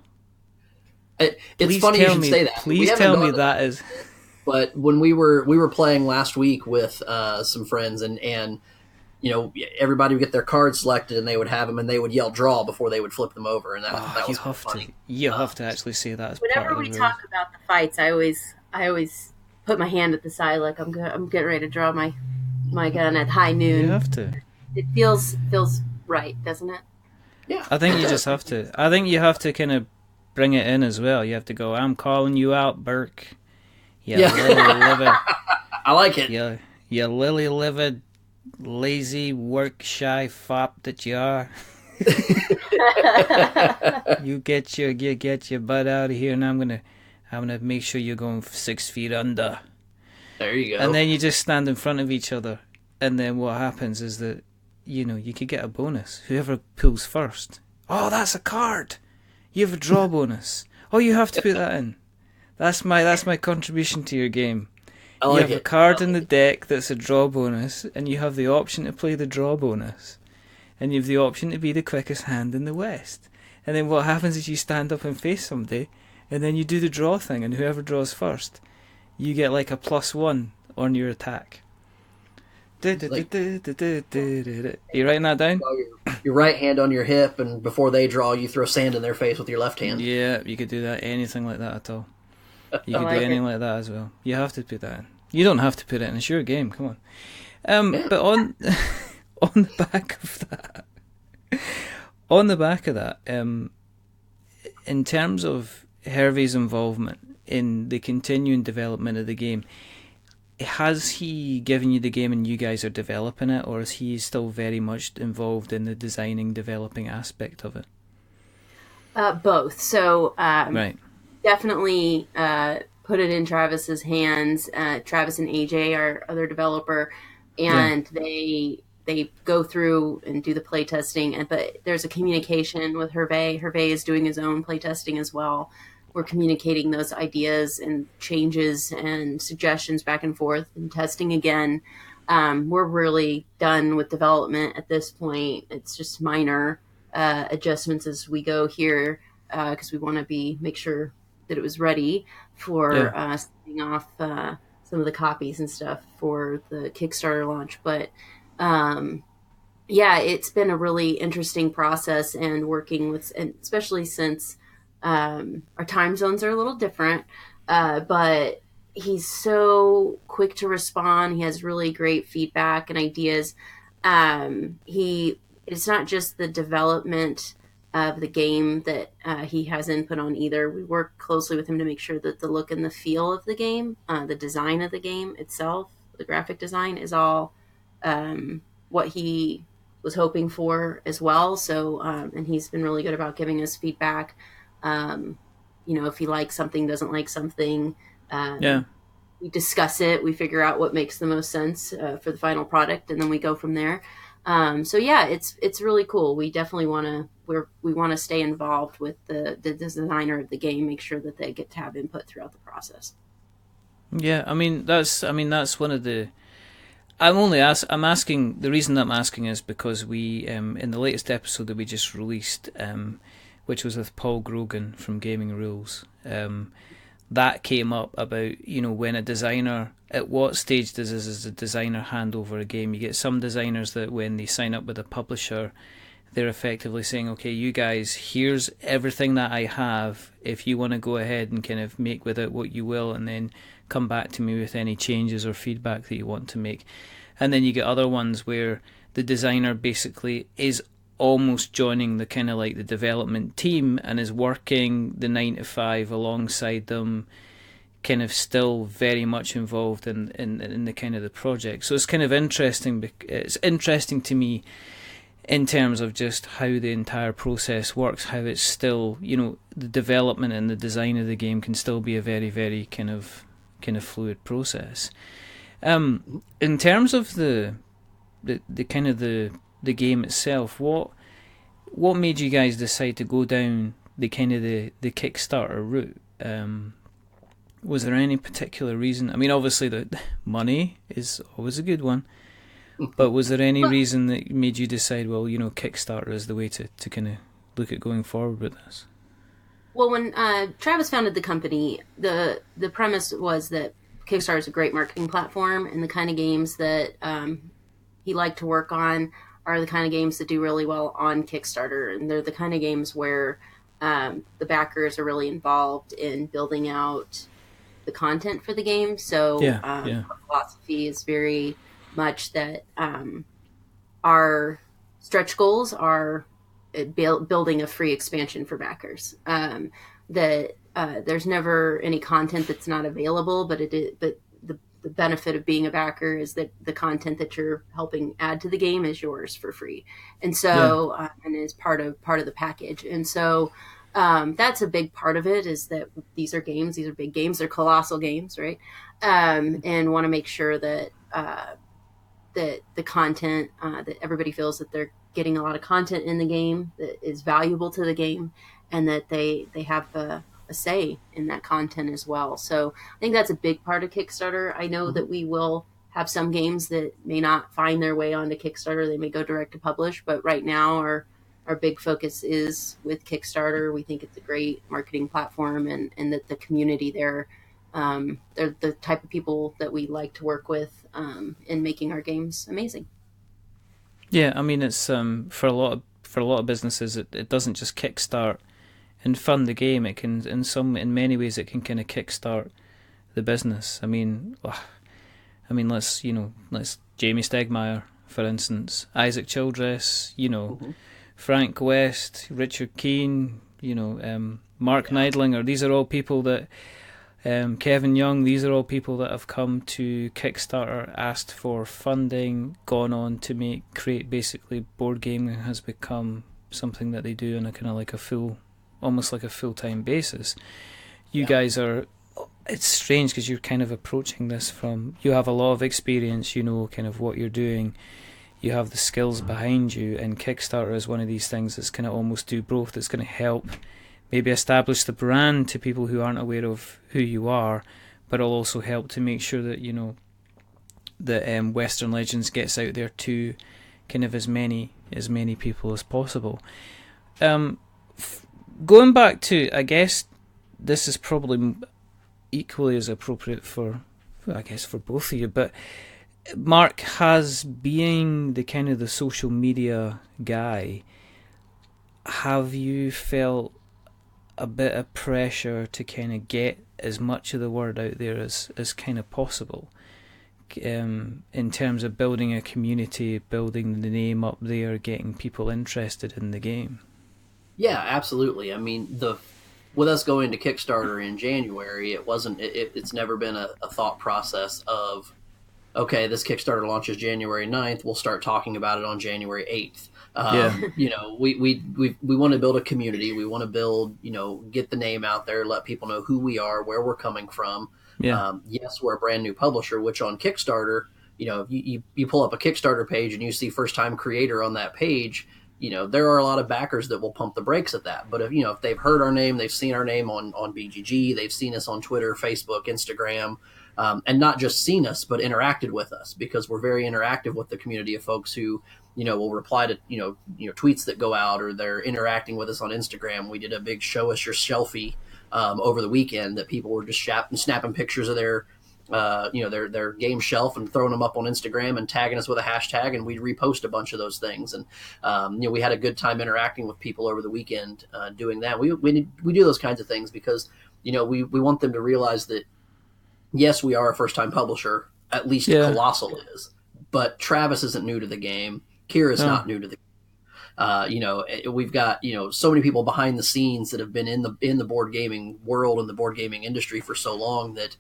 It's funny you should say that. Please tell me that is... But when we were playing last week with some friends, and everybody would get their cards selected, and they would have them, and they would yell "draw" before they would flip them over, and that was funny. You have to actually say that. As whenever we talk about the fights, I always put my hand at the side, like I'm getting ready to draw my gun at high noon. You have to. It feels right, doesn't it? Yeah. I think you just have to. I think you have to kind of bring it in as well. You have to go, "I'm calling you out, Burke. Yeah. Lily-livered." I like it. Yeah. You lily-livered, lazy, work-shy fop that you are. You get your butt out of here, and I'm gonna make sure you're going 6 feet under. There you go. And then you just stand in front of each other, and then what happens is that you could get a bonus. Whoever pulls first. Oh, that's a card. You have a draw bonus. Oh, you have to put that in. That's my contribution to your game. You have a card in the deck that's a draw bonus, and you have the option to play the draw bonus, and you have the option to be the quickest hand in the West. And then what happens is you stand up and face somebody, and then you do the draw thing, and whoever draws first, you get like a +1 on your attack. You writing that down? Your right hand on your hip, and before they draw, you throw sand in their face with your left hand. Yeah, you could do that. Anything like that at all. You could do anything like that as well. You have to put that in. You don't have to put it in. It's your game. Come on. But on the back of that, in terms of Hervé's involvement in the continuing development of the game, has he given you the game and you guys are developing it, or is he still very much involved in the designing, developing aspect of it? Both. So right. Definitely put it in Travis's hands. Travis and AJ, our other developer, and they go through and do the play testing. But there's a communication with Hervé. Hervé is doing his own play testing as well. We're communicating those ideas and changes and suggestions back and forth and testing again. We're really done with development at this point. It's just minor adjustments as we go here because we want to make sure that it was ready for sending off some of the copies and stuff for the Kickstarter launch. But it's been a really interesting process, and working with, and especially since our time zones are a little different, but he's so quick to respond. He has really great feedback and ideas. It's not just the development of the game that he has input on either. We work closely with him to make sure that the look and the feel of the game, the design of the game itself, the graphic design is all what he was hoping for as well. So, and he's been really good about giving us feedback. If he likes something, doesn't like something, we discuss it, we figure out what makes the most sense for the final product, and then we go from there. It's really cool. We definitely want to stay involved with the designer of the game, make sure that they get to have input throughout the process. Yeah, that's one of the. I'm asking. The reason I'm asking is because we in the latest episode that we just released, which was with Paul Grogan from Gaming Rules, that came up about, when a designer, at what stage does a designer hand over a game? You get some designers that when they sign up with a publisher, they're effectively saying, okay, you guys, here's everything that I have. If you want to go ahead and kind of make with it what you will, and then come back to me with any changes or feedback that you want to make. And then you get other ones where the designer basically is almost joining the kind of like the development team and is working the 9 to 5 alongside them, kind of still very much involved in the kind of the project. So it's kind of interesting. It's interesting to me in terms of just how the entire process works, how it's still, the development and the design of the game can still be a very, very kind of fluid process. In terms of the kind of the game itself, what made you guys decide to go down the kind of the Kickstarter route? Was there any particular reason? I mean, obviously the money is always a good one, but was there any reason that made you decide, well, Kickstarter is the way to kind of look at going forward with this? Well, when Travis founded the company, the premise was that Kickstarter is a great marketing platform, and the kind of games that he liked to work on are the kind of games that do really well on Kickstarter, and they're the kind of games where the backers are really involved in building out the content for the game. So our philosophy is very much that our stretch goals are building a free expansion for backers. That there's never any content that's not available, but the benefit of being a backer is that the content that you're helping add to the game is yours for free, and so and is part of the package. And so that's a big part of it, is that these are big games, they're colossal games, right? And want to make sure that that the content, that everybody feels that they're getting a lot of content in the game that is valuable to the game, and that they have a say in that content as well. So I think that's a big part of Kickstarter. I know that we will have some games that may not find their way onto Kickstarter. They may go direct to publish, but right now our big focus is with Kickstarter. We think it's a great marketing platform, and that the community there, they're the type of people that we like to work with in making our games amazing. Yeah, I mean, it's for a lot of businesses, it doesn't just kickstart and fund the game. It can, in many ways, it can kind of kickstart the business. I mean, let's Jamie Stegmaier, for instance, Isaac Childress, Frank West, Richard Keane, Mark Neidlinger. These are all people that, Kevin Young, these are all people that have come to Kickstarter, asked for funding, gone on to create basically board gaming has become something that they do on a kind of like almost like a full-time basis. You guys are, it's strange because you're kind of approaching this from, you have a lot of experience, kind of what you're doing, you have the skills behind you, and Kickstarter is one of these things that's going to almost do both. It's going to help maybe establish the brand to people who aren't aware of who you are, but it'll also help to make sure that, that Western Legends gets out there to kind of as many people as possible. Going back to, I guess this is probably equally as appropriate for both of you, but Mark, has being the kind of the social media guy, have you felt a bit of pressure to kind of get as much of the word out there as kind of possible, in terms of building a community, building the name up there, getting people interested in the game? Yeah, absolutely. I mean, with us going to Kickstarter in January, it's never been a thought process of, okay, this Kickstarter launches January 9th, we'll start talking about it on January 8th. We want to build a community. We want to build, get the name out there, let people know who we are, where we're coming from. Yes, we're a brand new publisher, which on Kickstarter, you pull up a Kickstarter page and you see first time creator on that page, there are a lot of backers that will pump the brakes at that. But if they've heard our name, they've seen our name on BGG, they've seen us on Twitter, Facebook, Instagram, and not just seen us, but interacted with us, because we're very interactive with the community of folks who, will reply to, tweets that go out, or they're interacting with us on Instagram. We did a big show us your shelfie over the weekend that people were just snapping pictures of their their game shelf and throwing them up on Instagram and tagging us with a hashtag, and we'd repost a bunch of those things. And we had a good time interacting with people over the weekend doing that. We do those kinds of things because we want them to realize that yes, we are a first time publisher. At least Kolossal is, but Travis isn't new to the game. Kira's not new to the game. We've got so many people behind the scenes that have been in the board gaming world and the board gaming industry for so long that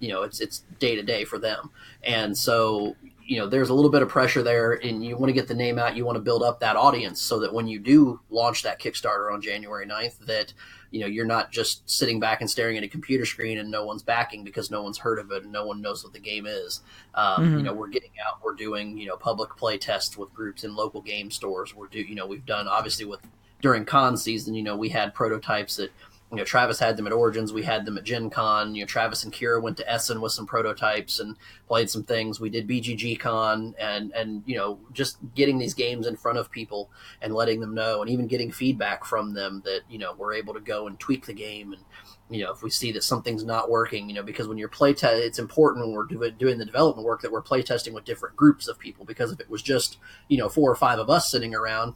it's day to day for them. And so there's a little bit of pressure there, and you want to get the name out. You want to build up that audience so that when you do launch that Kickstarter on January 9th, that you're not just sitting back and staring at a computer screen and no one's backing because no one's heard of it and no one knows what the game is. We're getting out. We're doing public play tests with groups in local game stores. We've done obviously during con season. We had prototypes that. Travis had them at Origins. We had them at Gen Con. Travis and Kira went to Essen with some prototypes and played some things. We did BGG Con and just getting these games in front of people and letting them know, and even getting feedback from them that, we're able to go and tweak the game. And, if we see that something's not working, because when you're it's important when we're doing the development work that we're play testing with different groups of people, because if it was just, 4 or 5 of us sitting around,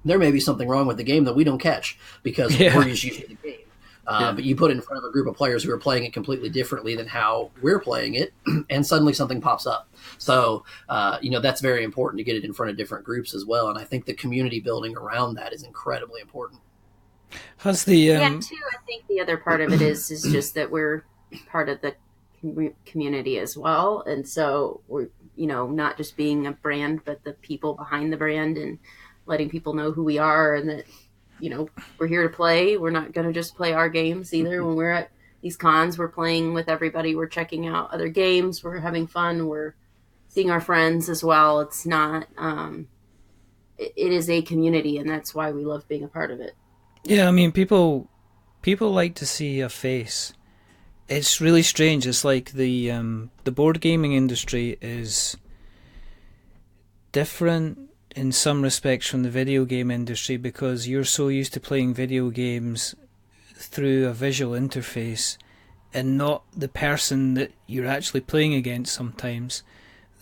there may be something wrong with the game that we don't catch because we're just using the game. But you put it in front of a group of players who are playing it completely differently than how we're playing it, and suddenly something pops up. So, that's very important to get it in front of different groups as well. And I think the community building around that is incredibly important. Has the I think the other part of it is just that we're part of the community as well, and so we're not just being a brand, but the people behind the brand and letting people know who we are and that we're here to play. We're not going to just play our games either. When we're at these cons, we're playing with everybody. We're checking out other games. We're having fun. We're seeing our friends as well. It's not. It is a community, and that's why we love being a part of it. Yeah, I mean, people like to see a face. It's really strange. It's like the board gaming industry is different in some respects from the video game industry because you're so used to playing video games through a visual interface and not the person that you're actually playing against sometimes,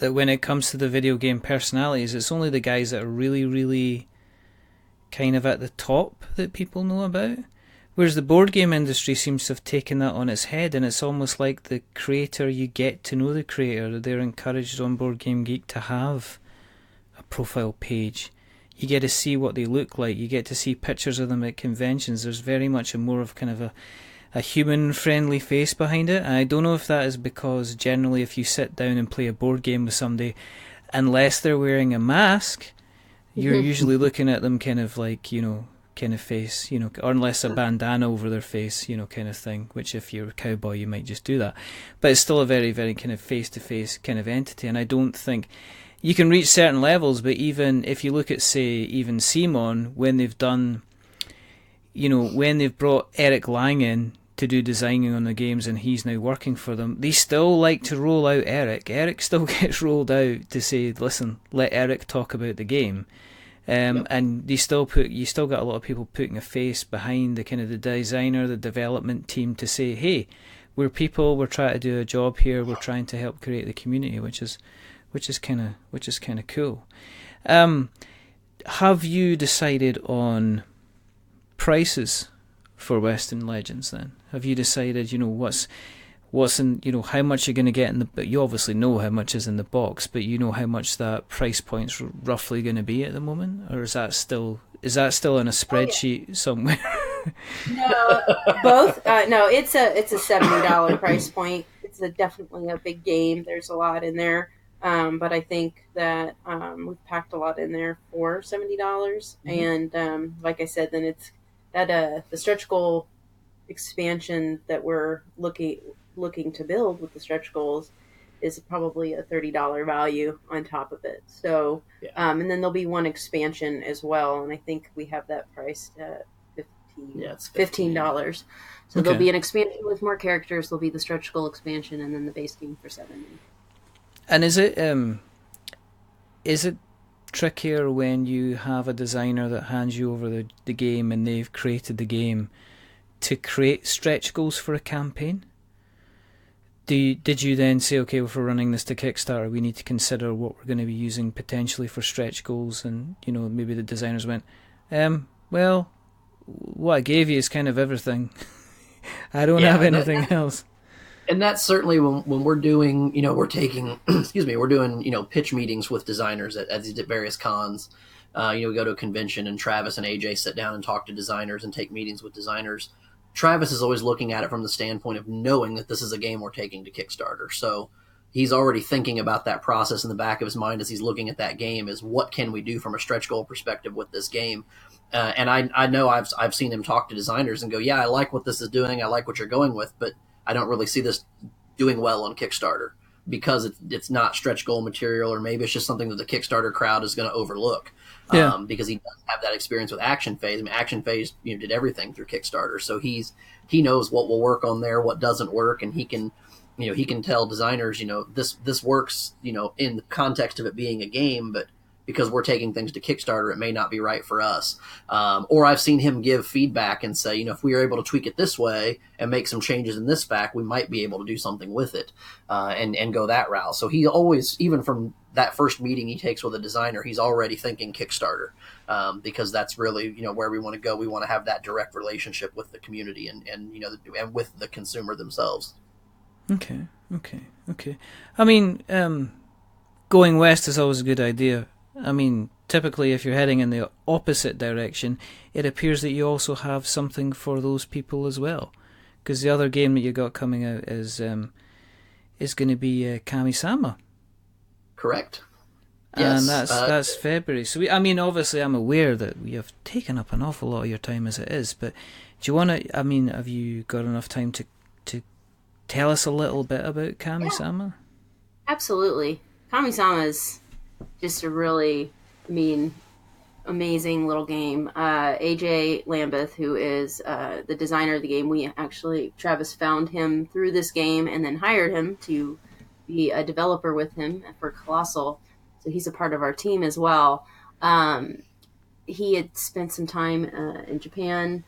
that when it comes to the video game personalities, it's only the guys that are really, really kind of at the top that people know about. Whereas the board game industry seems to have taken that on its head, and it's almost like the creator, you get to know the creator. They're encouraged on Board Game Geek to have a profile page. You get to see what they look like. You get to see pictures of them at conventions. There's very much more of kind of a human-friendly face behind it. And I don't know if that is because generally if you sit down and play a board game with somebody, unless they're wearing a mask, you're usually looking at them kind of like, kind of face, or unless a bandana over their face, kind of thing, which if you're a cowboy, you might just do that. But it's still a very, very kind of face-to-face kind of entity. And I don't think you can reach certain levels, but even if you look at, say, even Simon, when they've done, when they've brought Eric Lang in to do designing on the games and he's now working for them, they still like to roll out Eric. Eric still gets rolled out to say, listen, let Eric talk about the game. And you still got a lot of people putting a face behind the kind of the designer, the development team to say, hey, we're people, we're trying to do a job here, we're trying to help create the community, which is kind of cool. Have you decided on prices for Western Legends then? Have you decided, what's in, how much you're going to get in the, you obviously know how much is in the box, but you know how much that price point's roughly going to be at the moment? Or is that still in a spreadsheet somewhere? No, both. No, it's a $70 price point. It's definitely a big game. There's a lot in there. But I think that we've packed a lot in there for $70. And like I said, then it's that the stretch goal expansion that we're looking to build with the stretch goals is probably a $30 value on top of it. So, and then there'll be one expansion as well, and I think we have that priced at $15. So there'll be an expansion with more characters. There'll be the stretch goal expansion, and then the base game for $70. And is it trickier when you have a designer that hands you over the game and they've created the game to create stretch goals for a campaign? Did you then say, okay, if we're running this to Kickstarter, we need to consider what we're going to be using potentially for stretch goals? And, maybe the designers went, well, what I gave you is kind of everything. I don't have anything else. And that's certainly when we're doing, we're taking, we're doing, pitch meetings with designers at these various cons. We go to a convention and Travis and AJ sit down and talk to designers and take meetings with designers. Travis is always looking at it from the standpoint of knowing that this is a game we're taking to Kickstarter. So he's already thinking about that process in the back of his mind as he's looking at that game is what can we do from a stretch goal perspective with this game? And I know I've seen him talk to designers and go, yeah, I like what this is doing. I like what you're going with, but I don't really see this doing well on Kickstarter because it's not stretch goal material, or maybe it's just something that the Kickstarter crowd is going to overlook. Because he does have that experience with Action Phase. I mean, Action Phase did everything through Kickstarter, so he knows what will work on there, what doesn't work, and he can tell designers this works in the context of it being a game, but because we're taking things to Kickstarter, it may not be right for us. Or I've seen him give feedback and say, if we are able to tweak it this way and make some changes in this spec, we might be able to do something with it and go that route. So he always, even from that first meeting he takes with a designer, he's already thinking Kickstarter because that's really, where we want to go. We want to have that direct relationship with the community and with the consumer themselves. Okay. I mean, going west is always a good idea. I mean, typically if you're heading in the opposite direction, it appears that you also have something for those people as well. Because the other game that you got coming out is going to be Kami-sama. Correct. And that's February. So obviously I'm aware that we have taken up an awful lot of your time as it is, but do you want to, have you got enough time to tell us a little bit about Kami-sama? Yeah, absolutely. Kami-sama is just a really, amazing little game. AJ Lambeth, who is the designer of the game, Travis found him through this game and then hired him to be a developer with him for Kolossal. So he's a part of our team as well. He had spent some time in Japan,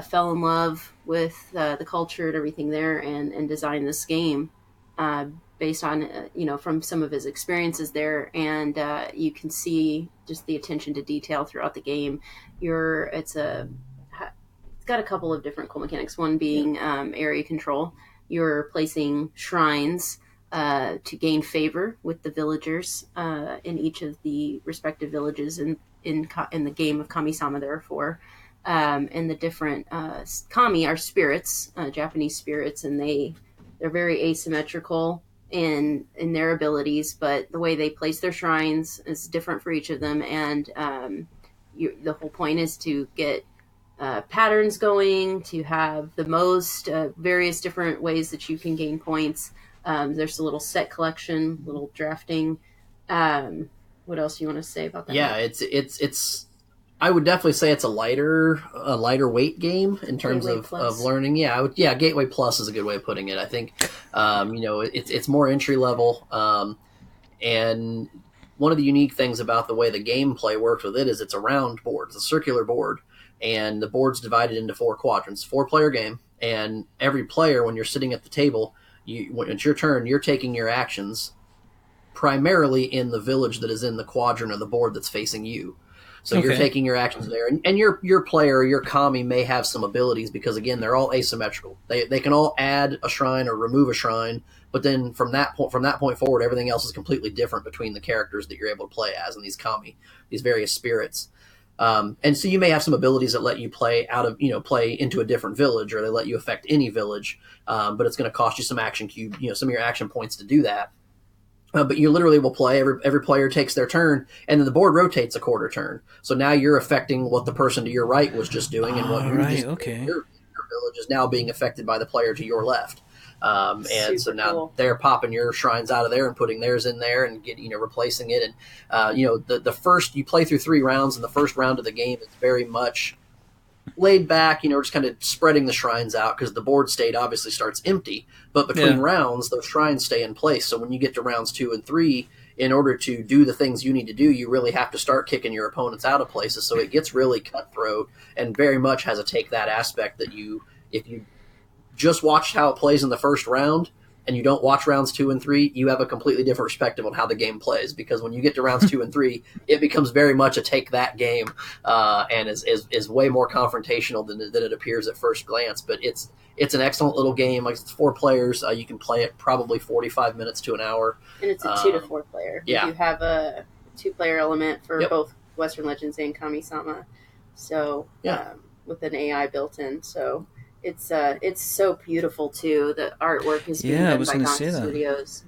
fell in love with the culture and everything there, and designed this game based on, from some of his experiences there. And you can see just the attention to detail throughout the game. It's got a couple of different cool mechanics. One being area control. You're placing shrines to gain favor with the villagers in each of the respective villages in the game of Kami-sama, therefore. And the different kami are spirits, Japanese spirits, and they're very asymmetrical in their abilities, but the way they place their shrines is different for each of them. And the whole point is to get patterns going, to have the most various different ways that you can gain points. There's a little set collection, little drafting. What else do you want to say about that? Yeah, it's I would definitely say it's a lighter weight game in terms of learning. Yeah, Gateway Plus is a good way of putting it. I think, it's more entry level. And one of the unique things about the way the gameplay works with it is it's a round board. It's a circular board, and the board's divided into 4 quadrants. 4-player game, and every player, when you're sitting at the table, when it's your turn, you're taking your actions primarily in the village that is in the quadrant of the board that's facing you. So You're taking your actions there, and your player, your kami, may have some abilities because, again, they're all asymmetrical. They can all add a shrine or remove a shrine, but then from that point forward, everything else is completely different between the characters that you're able to play as in these kami, these various spirits. And so you may have some abilities that let you play play into a different village, or they let you affect any village, but it's going to cost you some action cube, some of your action points to do that. But you literally will play, every player takes their turn, and then the board rotates a quarter turn. So now you're affecting what the person to your right was just doing, and what your village is now being affected by the player to your left. And so now they're popping your shrines out of there and putting theirs in there and replacing it. And the first, you play through 3 rounds, and the first round of the game is very much laid back, just kind of spreading the shrines out because the board state obviously starts empty. But between rounds, those shrines stay in place. So when you get to rounds 2 and 3, in order to do the things you need to do, you really have to start kicking your opponents out of places. So it gets really cutthroat and very much has a take that aspect that if you just watched how it plays in the first round, and you don't watch rounds 2 and 3, you have a completely different perspective on how the game plays, because when you get to rounds 2 and 3, it becomes very much a take that game, and is way more confrontational than it appears at first glance. But it's an excellent little game. Like, it's 4 players. You can play it probably 45 minutes to an hour. And it's a 2 to 4 player. Yeah. You have a 2-player element for both Western Legends and Kami-sama. So, with an AI built in. So, it's so beautiful too. The artwork is being done by Gonka Studios.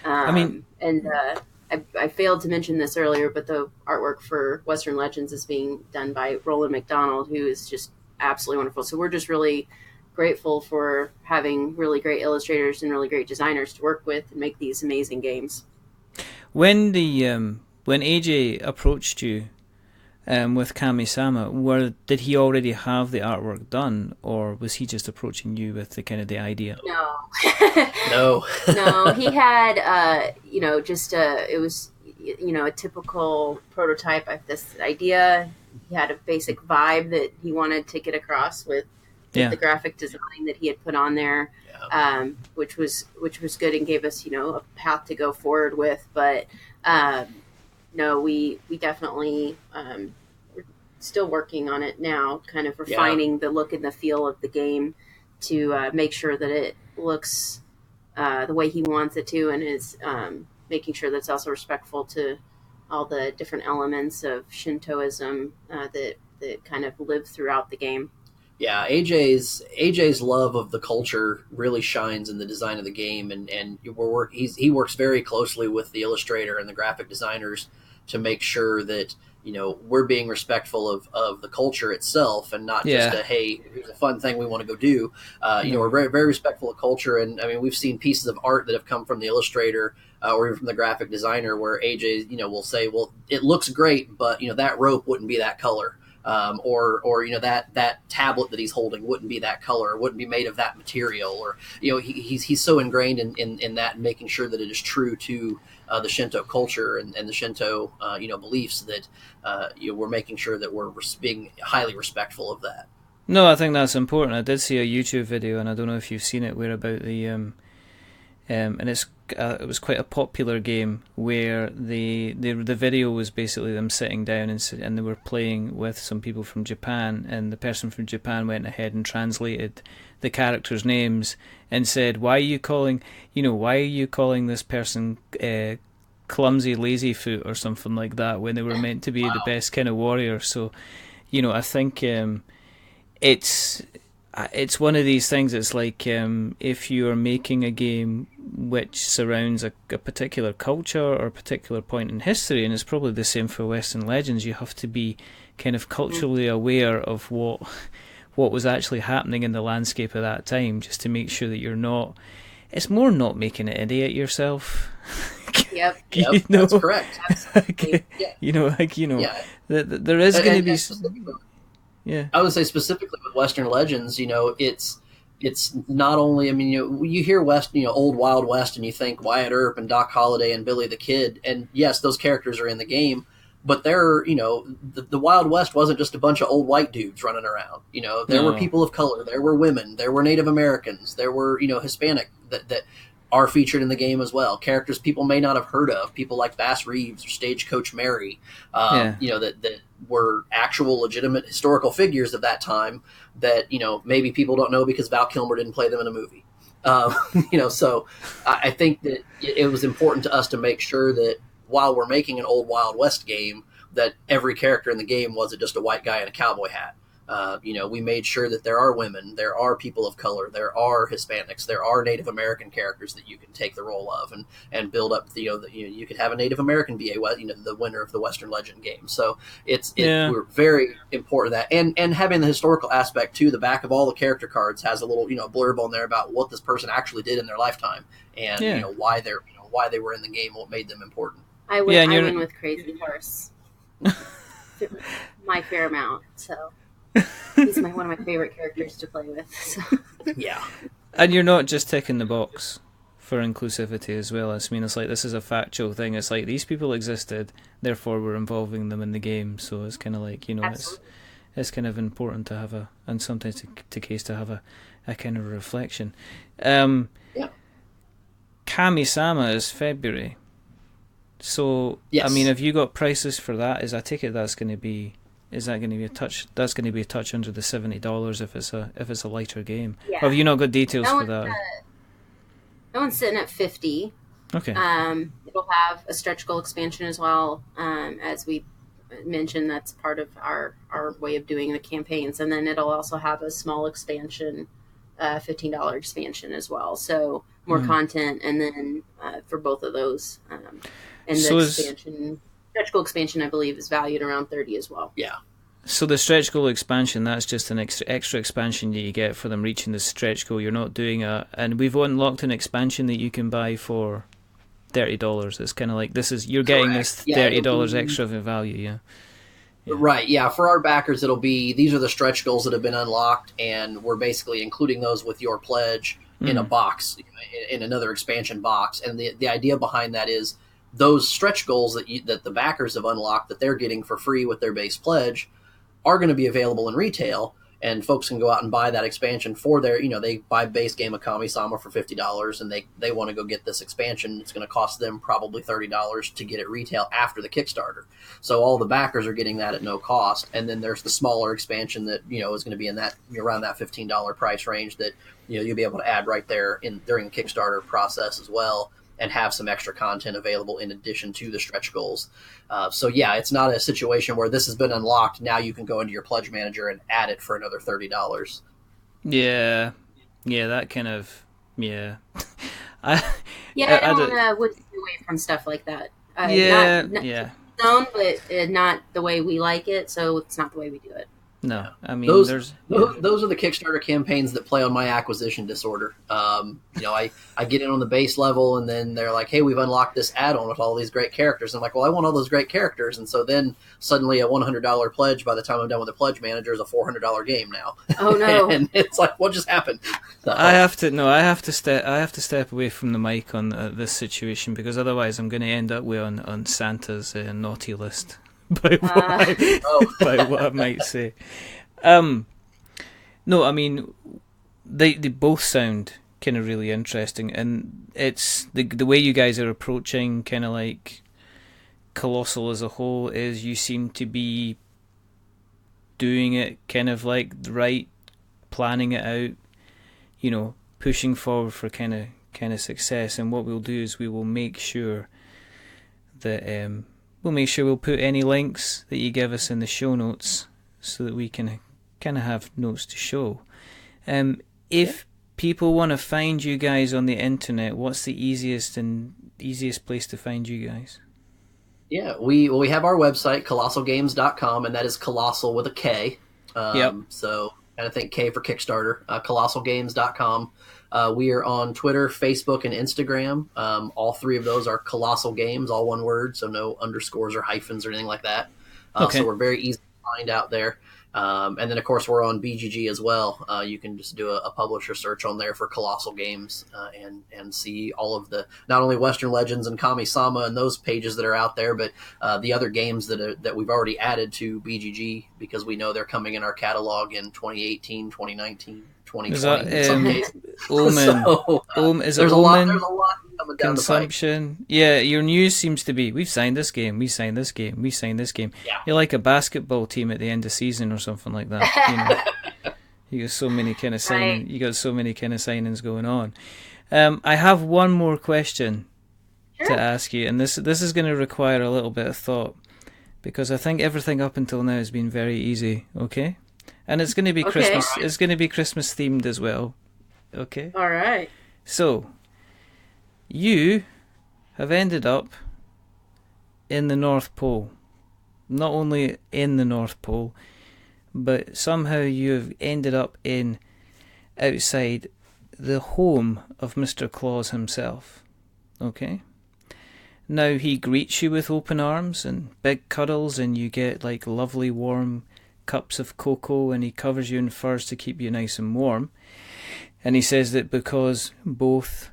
I failed to mention this earlier, but the artwork for Western Legends is being done by Roland McDonald, who is just absolutely wonderful. So we're just really grateful for having really great illustrators and really great designers to work with and make these amazing games. When AJ approached you with Kami-sama, did he already have the artwork done, or was he just approaching you with the idea? No. No, he had it was a typical prototype of this idea. He had a basic vibe that he wanted to get across with the graphic design that he had put on there, which was good and gave us a path to go forward with. But no, we definitely we're still working on it now, kind of refining the look and the feel of the game to make sure that it looks the way he wants it to, and is making sure that it's also respectful to all the different elements of Shintoism that kind of live throughout the game. Yeah, AJ's love of the culture really shines in the design of the game, and he works very closely with the illustrator and the graphic designers to make sure that we're being respectful of the culture itself, and not just hey, here's a fun thing we want to go do. We're very, very respectful of culture, and I mean, we've seen pieces of art that have come from the illustrator or even from the graphic designer where AJ will say, well, it looks great, but that rope wouldn't be that color. Or that tablet that he's holding wouldn't be that color, wouldn't be made of that material, or he's so ingrained in that, and making sure that it is true to the Shinto culture and the Shinto beliefs, that we're making sure that we're being highly respectful of that. No, I think that's important. I did see a YouTube video, and I don't know if you've seen it, where about the and it was quite a popular game where the video was basically them sitting down and they were playing with some people from Japan, and the person from Japan went ahead and translated the characters' names and said, why are you calling this person clumsy lazy foot or something like that, when they were meant to be the best kind of warrior. So I think it's one of these things. It's like if you're making a game which surrounds a particular culture or a particular point in history, and it's probably the same for Western Legends, you have to be kind of culturally aware of what was actually happening in the landscape at that time, just to make sure that you're not. It's more not making an idiot yourself. Yep, that's correct. Absolutely. There is going to be. Yeah, I would say specifically with Western Legends, it's not only. I mean, you hear old Wild West, and you think Wyatt Earp and Doc Holliday and Billy the Kid, and yes, those characters are in the game, but they're the Wild West wasn't just a bunch of old white dudes running around. There were people of color, there were women, there were Native Americans, there were Hispanic that are featured in the game as well. Characters people may not have heard of, people like Bass Reeves or Stagecoach Mary, that were actual legitimate historical figures of that time that, maybe people don't know because Val Kilmer didn't play them in a movie. So I think that it was important to us to make sure that while we're making an old Wild West game, that every character in the game wasn't just a white guy in a cowboy hat. We made sure that there are women, there are people of color, there are Hispanics, there are Native American characters that you can take the role of and build up. You could have a Native American be the winner of the Western Legend game. So we're very important that, and having the historical aspect too. The back of all the character cards has a little blurb on there about what this person actually did in their lifetime, and why they were in the game, what made them important. I win with Crazy Horse. My fair amount, so. He's one of my favorite characters to play with. So. Yeah. And you're not just ticking the box for inclusivity as well. I mean, it's like, this is a factual thing. It's like, these people existed, therefore we're involving them in the game. So it's kind of like, it's kind of important to have and sometimes to have a kind of reflection. Kami-sama is February. So, yes. I mean, have you got prices for that? Is I take it that's going to be... Is that going to be a touch? That's going to be a touch under the $70 if it's a lighter game. Yeah. Or have you not got details for that? That one's sitting at $50. Okay. It'll have a stretch goal expansion as well. As we mentioned, that's part of our way of doing the campaigns, and then it'll also have a small expansion, $15 expansion as well. So more content, and then for both of those, and the expansion. Stretch goal expansion, I believe, is valued around $30 as well. Yeah. So the stretch goal expansion, that's just an extra expansion that you get for them reaching the stretch goal. You're not doing and we've unlocked an expansion that you can buy for $30. It's kind of like you're getting this $30 extra of value. Yeah. Right. Yeah. For our backers, these are the stretch goals that have been unlocked, and we're basically including those with your pledge in a box, in another expansion box. And the idea behind that is, those stretch goals that the backers have unlocked that they're getting for free with their base pledge are going to be available in retail, and folks can go out and buy that expansion for their, they buy base game of Kami-sama for $50, and they want to go get this expansion. It's going to cost them probably $30 to get it retail after the Kickstarter. So all the backers are getting that at no cost. And then there's the smaller expansion that, is going to be in that around that $15 price range that, you'll be able to add right there during the Kickstarter process as well, and have some extra content available in addition to the stretch goals. So yeah, it's not a situation where this has been unlocked. Now you can go into your pledge manager and add it for another $30. Yeah, that kind of I would stay away from stuff like that. Zone, but not the way we like it. So it's not the way we do it. No, I mean those are the Kickstarter campaigns that play on my acquisition disorder. I get in on the base level, and then they're like, "Hey, we've unlocked this add-on with all these great characters." I'm like, "Well, I want all those great characters," and so then suddenly a $100 pledge by the time I'm done with the pledge manager is a $400 game now. Oh no! And it's like, what just happened? I have to step away from the mic on this situation, because otherwise I'm going to end up on Santa's naughty list. By what I might say. No, I mean, they both sound kind of really interesting, and it's the way you guys are approaching kind of like Kolossal as a whole is you seem to be doing it kind of like right, planning it out, pushing forward for kind of success. And what we'll do is we will make sure that we'll put any links that you give us in the show notes so that we can kind of have notes to show. If people want to find you guys on the internet, what's the easiest place to find you guys? Yeah, we have our website, kolossalgames.com, and that is Kolossal with a K. So, and I think K for Kickstarter, kolossalgames.com. We are on Twitter, Facebook, and Instagram. All three of those are Kolossal Games, all one word, so no underscores or hyphens or anything like that. So we're very easy to find out there. And then, of course, we're on BGG as well. You can just do a publisher search on there for Kolossal Games and see all of the, not only Western Legends and Kami-sama and those pages that are out there, but the other games that we've already added to BGG, because we know they're coming in our catalog in 2018, 2019. 2020 is that, in some cases. Omen? Is it there's Omen? There's a lot coming down Consumption. The pipe. Yeah, your news seems to be, we've signed this game, we signed this game, we signed this game. Yeah. You're like a basketball team at the end of season or something like that. You got so many kind of signing. You got so many kind of signings going on. I have one more question to ask you, and this is going to require a little bit of thought, because I think everything up until now has been very easy. Okay. And it's going to be Christmas. It's going to be Christmas themed as well. Okay. All right. So, you have ended up in the North Pole. Not only in the North Pole, but somehow you have ended up outside the home of Mr. Claus himself. Okay. Now he greets you with open arms and big cuddles, and you get like lovely warm cups of cocoa, and he covers you in furs to keep you nice and warm. And he says that because both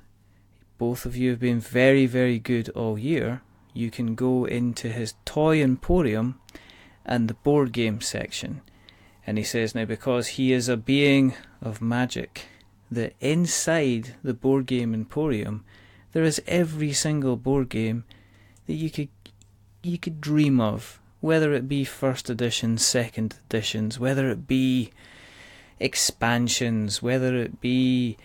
of you have been very, very good all year, you can go into his toy emporium and the board game section. And he says now, because he is a being of magic, that inside the board game emporium There is every single board game that you could dream of, whether it be first editions, second editions, whether it be expansions, whether it be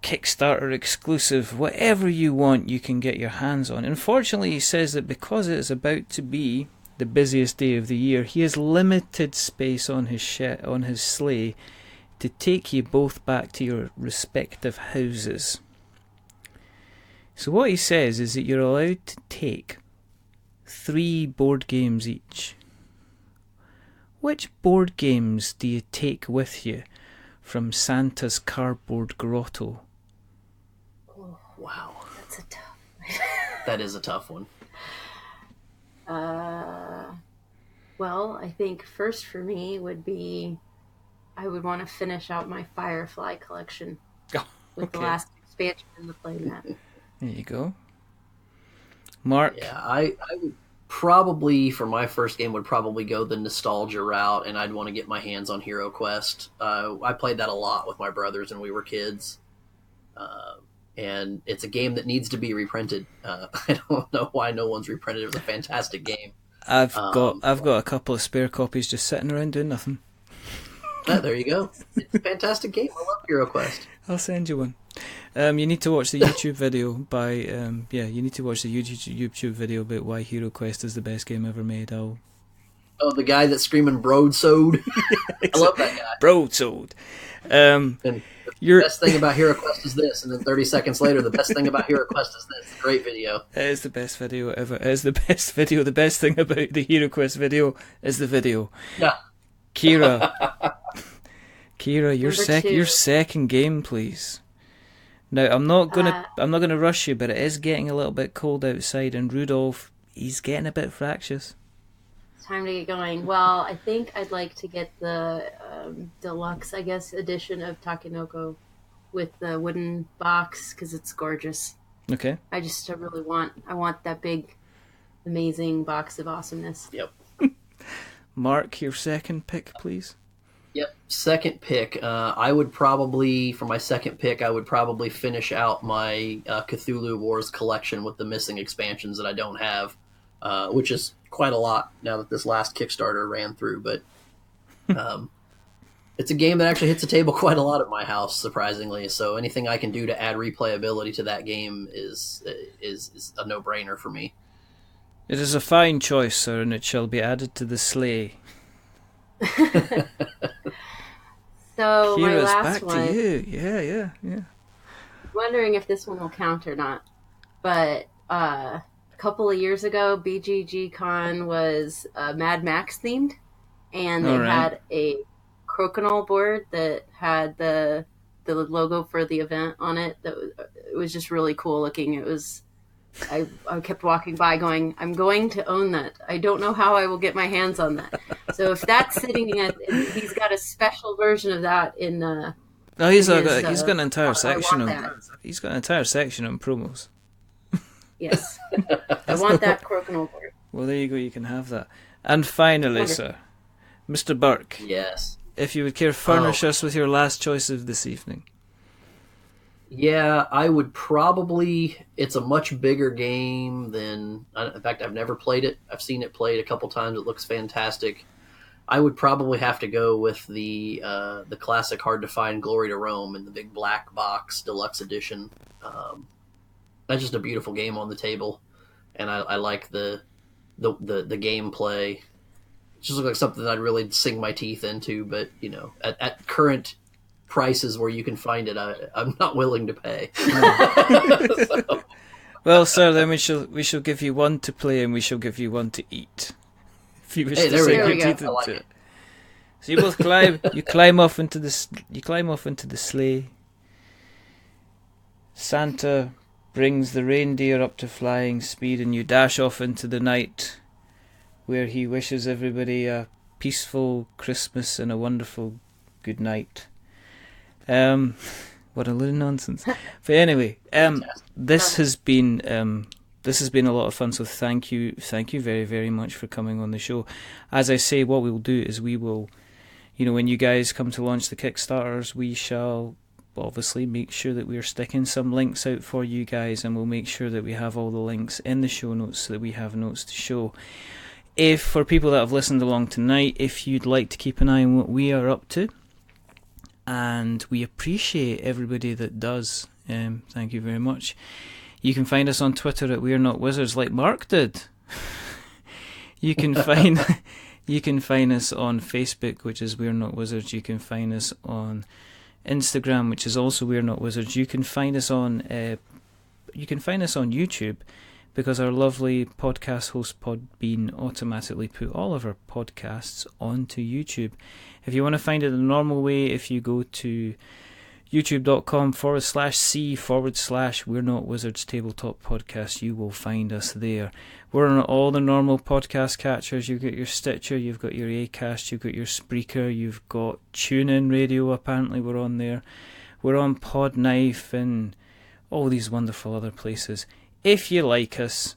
Kickstarter exclusive, whatever you want, you can get your hands on. Unfortunately, he says that because it is about to be the busiest day of the year, he has limited space on his sleigh to take you both back to your respective houses. So what he says is that you're allowed to take 3 board games each. Which board games do you take with you from Santa's cardboard grotto? Oh, wow. That's a tough That is a tough one. Well, I think first for me would be I would want to finish out my Firefly collection with the last expansion in the playmat. There you go. Mark? Yeah, I would probably, for my first game, would probably go the nostalgia route, and I'd want to get my hands on Hero Quest. I played that a lot with my brothers when we were kids. And it's a game that needs to be reprinted. I don't know why no one's reprinted it. It was a fantastic game. I've got a couple of spare copies just sitting around doing nothing. There you go. It's a fantastic game. I love Hero Quest. I'll send you one. You need to watch the YouTube video by you need to watch the YouTube video about why Hero Quest is the best game ever made. Oh, the guy that's screaming broadsword. I love that guy. Broadsword. And the best thing about Hero Quest is this, and then 30 seconds later, the best thing about Hero Quest is this. It's a great video. It is the best video ever. It is the best video. The best thing about the Hero Quest video is the video. Yeah. Kira, your second game, please. Now I'm not gonna rush you, but it is getting a little bit cold outside, and Rudolph, he's getting a bit fractious. Time to get going. Well, I think I'd like to get the deluxe, I guess, edition of Takenoko with the wooden box because it's gorgeous. Okay. I really want that big, amazing box of awesomeness. Yep. Mark, your second pick, please. Yep, second pick. I would probably, for my second pick, I would probably finish out my Cthulhu Wars collection with the missing expansions that I don't have, which is quite a lot now that this last Kickstarter ran through. But it's a game that actually hits the table quite a lot at my house, surprisingly. So anything I can do to add replayability to that game is a no-brainer for me. It is a fine choice, sir, and it shall be added to the sleigh. So my Kira's last back one. to you. Yeah. Wondering if this one will count or not. But a couple of years ago, BGG Con was Mad Max themed, and they had a crokinole board that had the logo for the event on it. It was just really cool looking. It was. I kept walking by going, I'm going to own that. I don't know how I will get my hands on that. So if that's sitting he's got a special version of that in he's got an entire section he's got an entire section on promos. Yes. I want that crokinole board. Well, there you go, you can have that. And finally, sir, Mr. Burke. Yes. If you would care furnish us with your last choice of this evening. Yeah, I would probably... It's a much bigger game than... In fact, I've never played it. I've seen it played a couple times. It looks fantastic. I would probably have to go with the classic hard-to-find Glory to Rome in the big black box deluxe edition. That's just a beautiful game on the table, and I like the gameplay. It just looks like something that I'd really sink my teeth into, but, at current... prices where you can find it, I'm not willing to pay. So. Well, sir, then we shall give you one to play and we shall give you one to eat. If you wish to sink your teeth into it. So you both climb off into the sleigh. Santa brings the reindeer up to flying speed, and you dash off into the night, where he wishes everybody a peaceful Christmas and a wonderful good night. What a load of nonsense. But anyway, this has been a lot of fun, so thank you very, very much for coming on the show. As I say, what we'll do is we will, when you guys come to launch the Kickstarters, we shall obviously make sure that we're sticking some links out for you guys, and we'll make sure that we have all the links in the show notes so that we have notes to show. If, for people that have listened along tonight, if you'd like to keep an eye on what we are up to, and we appreciate everybody that does, thank you very much. You can find us on Twitter at We're Not Wizards, like Mark did. You can find us on Facebook, which is We're Not Wizards. You can find us on Instagram, which is also We're Not Wizards. You can find us on YouTube, because our lovely podcast host Podbean automatically put all of our podcasts onto YouTube. If you want to find it the normal way, if you go to youtube.com/c/We're Not Wizards Tabletop Podcast, you will find us there. We're on all the normal podcast catchers. You've got your Stitcher, you've got your Acast, you've got your Spreaker, you've got TuneIn Radio, apparently we're on there. We're on Podknife and all these wonderful other places. If you like us,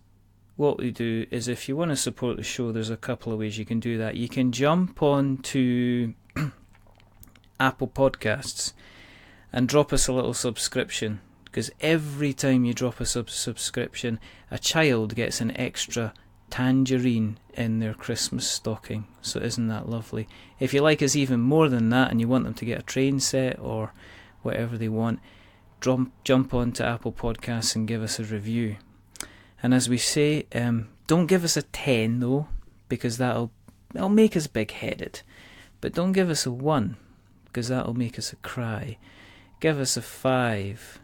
what we do is, if you want to support the show, there's a couple of ways you can do that. You can jump on to Apple Podcasts and drop us a little subscription, because every time you drop a subscription, a child gets an extra tangerine in their Christmas stocking. So isn't that lovely? If you like us even more than that, and you want them to get a train set or whatever they want, jump on to Apple Podcasts and give us a review. And as we say, don't give us a 10 though, because that'll make us big-headed. But don't give us a 1, because that'll make us cry. Give us a 5,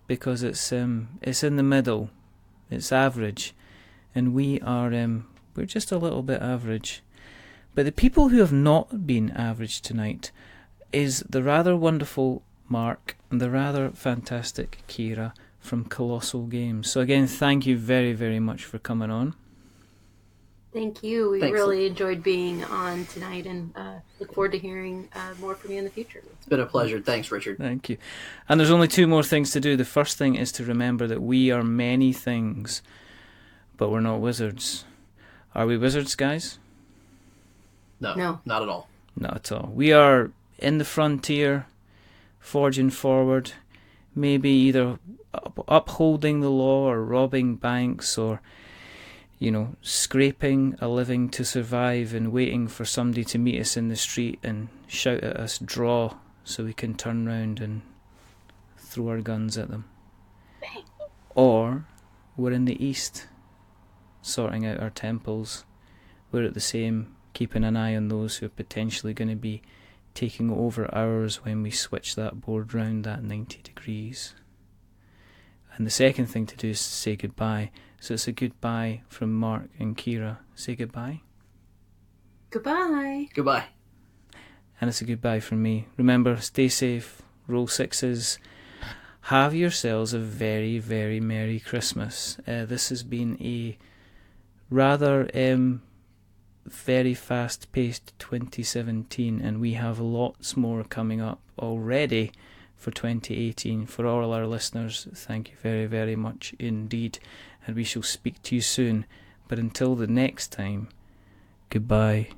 because it's in the middle. It's average, and we're just a little bit average. But the people who have not been average tonight is the rather wonderful Mark and the rather fantastic Kira from Kolossal Games. So again, thank you very, very much for coming on. Thank you. We Thanks. really enjoyed being on tonight, and look forward to hearing more from you in the future. It's been a pleasure. Thanks, Richard. Thank you. And there's only 2 more things to do. The first thing is to remember that we are many things, but we're not wizards. Are we wizards, guys? No, not at all. Not at all. We are in the frontier, forging forward, maybe either upholding the law or robbing banks, or scraping a living to survive and waiting for somebody to meet us in the street and shout at us, draw, so we can turn round and throw our guns at them. Or we're in the east, sorting out our temples. We're at the same, keeping an eye on those who are potentially going to be taking over ours when we switch that board round that 90 degrees. And the second thing to do is to say goodbye. So it's a goodbye from Mark and Kira. Say goodbye. Goodbye. Goodbye. And it's a goodbye from me. Remember, stay safe, roll 6s. Have yourselves a very, very Merry Christmas. This has been a rather very fast-paced 2017, and we have lots more coming up already for 2018. For all our listeners, thank you very, very much indeed, and we shall speak to you soon. But until the next time, goodbye.